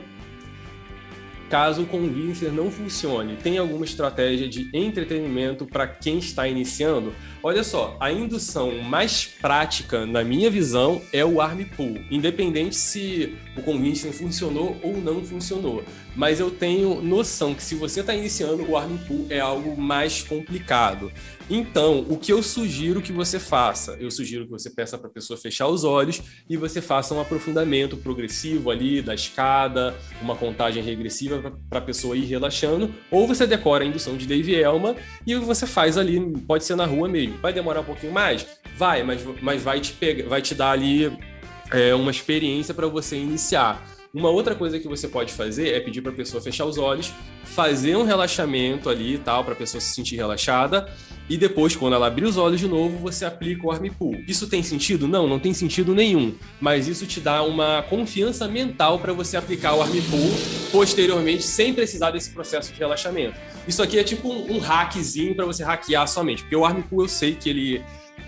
caso o convincer não funcione? Tem alguma estratégia de entretenimento para quem está iniciando? Olha só, a indução mais prática, na minha visão, é o arm pull, independente se o convincer funcionou ou não funcionou. Mas eu tenho noção que se você está iniciando, o arm pull é algo mais complicado. Então, o que eu sugiro que você faça? Eu sugiro que você peça para a pessoa fechar os olhos e você faça um aprofundamento progressivo ali da escada, uma contagem regressiva para a pessoa ir relaxando, ou você decora a indução de Dave Elman e você faz ali, pode ser na rua mesmo. Vai demorar um pouquinho mais? Vai, mas vai te dar ali uma experiência para você iniciar. Uma outra coisa que você pode fazer é pedir para a pessoa fechar os olhos, fazer um relaxamento ali e tal, para a pessoa se sentir relaxada, e depois, quando ela abrir os olhos de novo, você aplica o arm pull. Isso tem sentido? Não, não tem sentido nenhum, mas isso te dá uma confiança mental para você aplicar o arm pull posteriormente, sem precisar desse processo de relaxamento. Isso aqui é tipo um hackzinho para você hackear sua mente, porque o arm pull eu sei que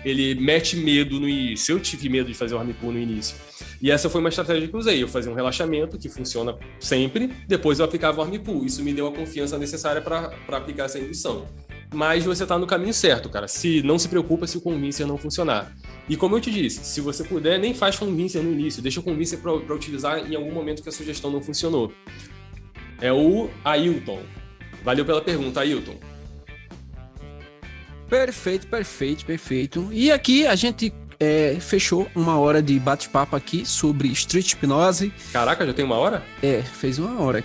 ele mete medo no início. Eu tive medo de fazer o arm pull no início. E essa foi uma estratégia que eu usei. Eu fazia um relaxamento, que funciona sempre, depois eu aplicava o arm pull. Isso me deu a confiança necessária para aplicar essa indução. Mas você está no caminho certo, cara. Não se preocupa se o convincer não funcionar. E como eu te disse, se você puder, nem faz convincer no início. Deixa o convincer para utilizar em algum momento que a sugestão não funcionou. É o Ailton. Valeu pela pergunta, Ailton. Perfeito. E aqui a gente fechou uma hora de bate-papo aqui sobre street hipnose. Caraca, já tem uma hora? Fez uma hora.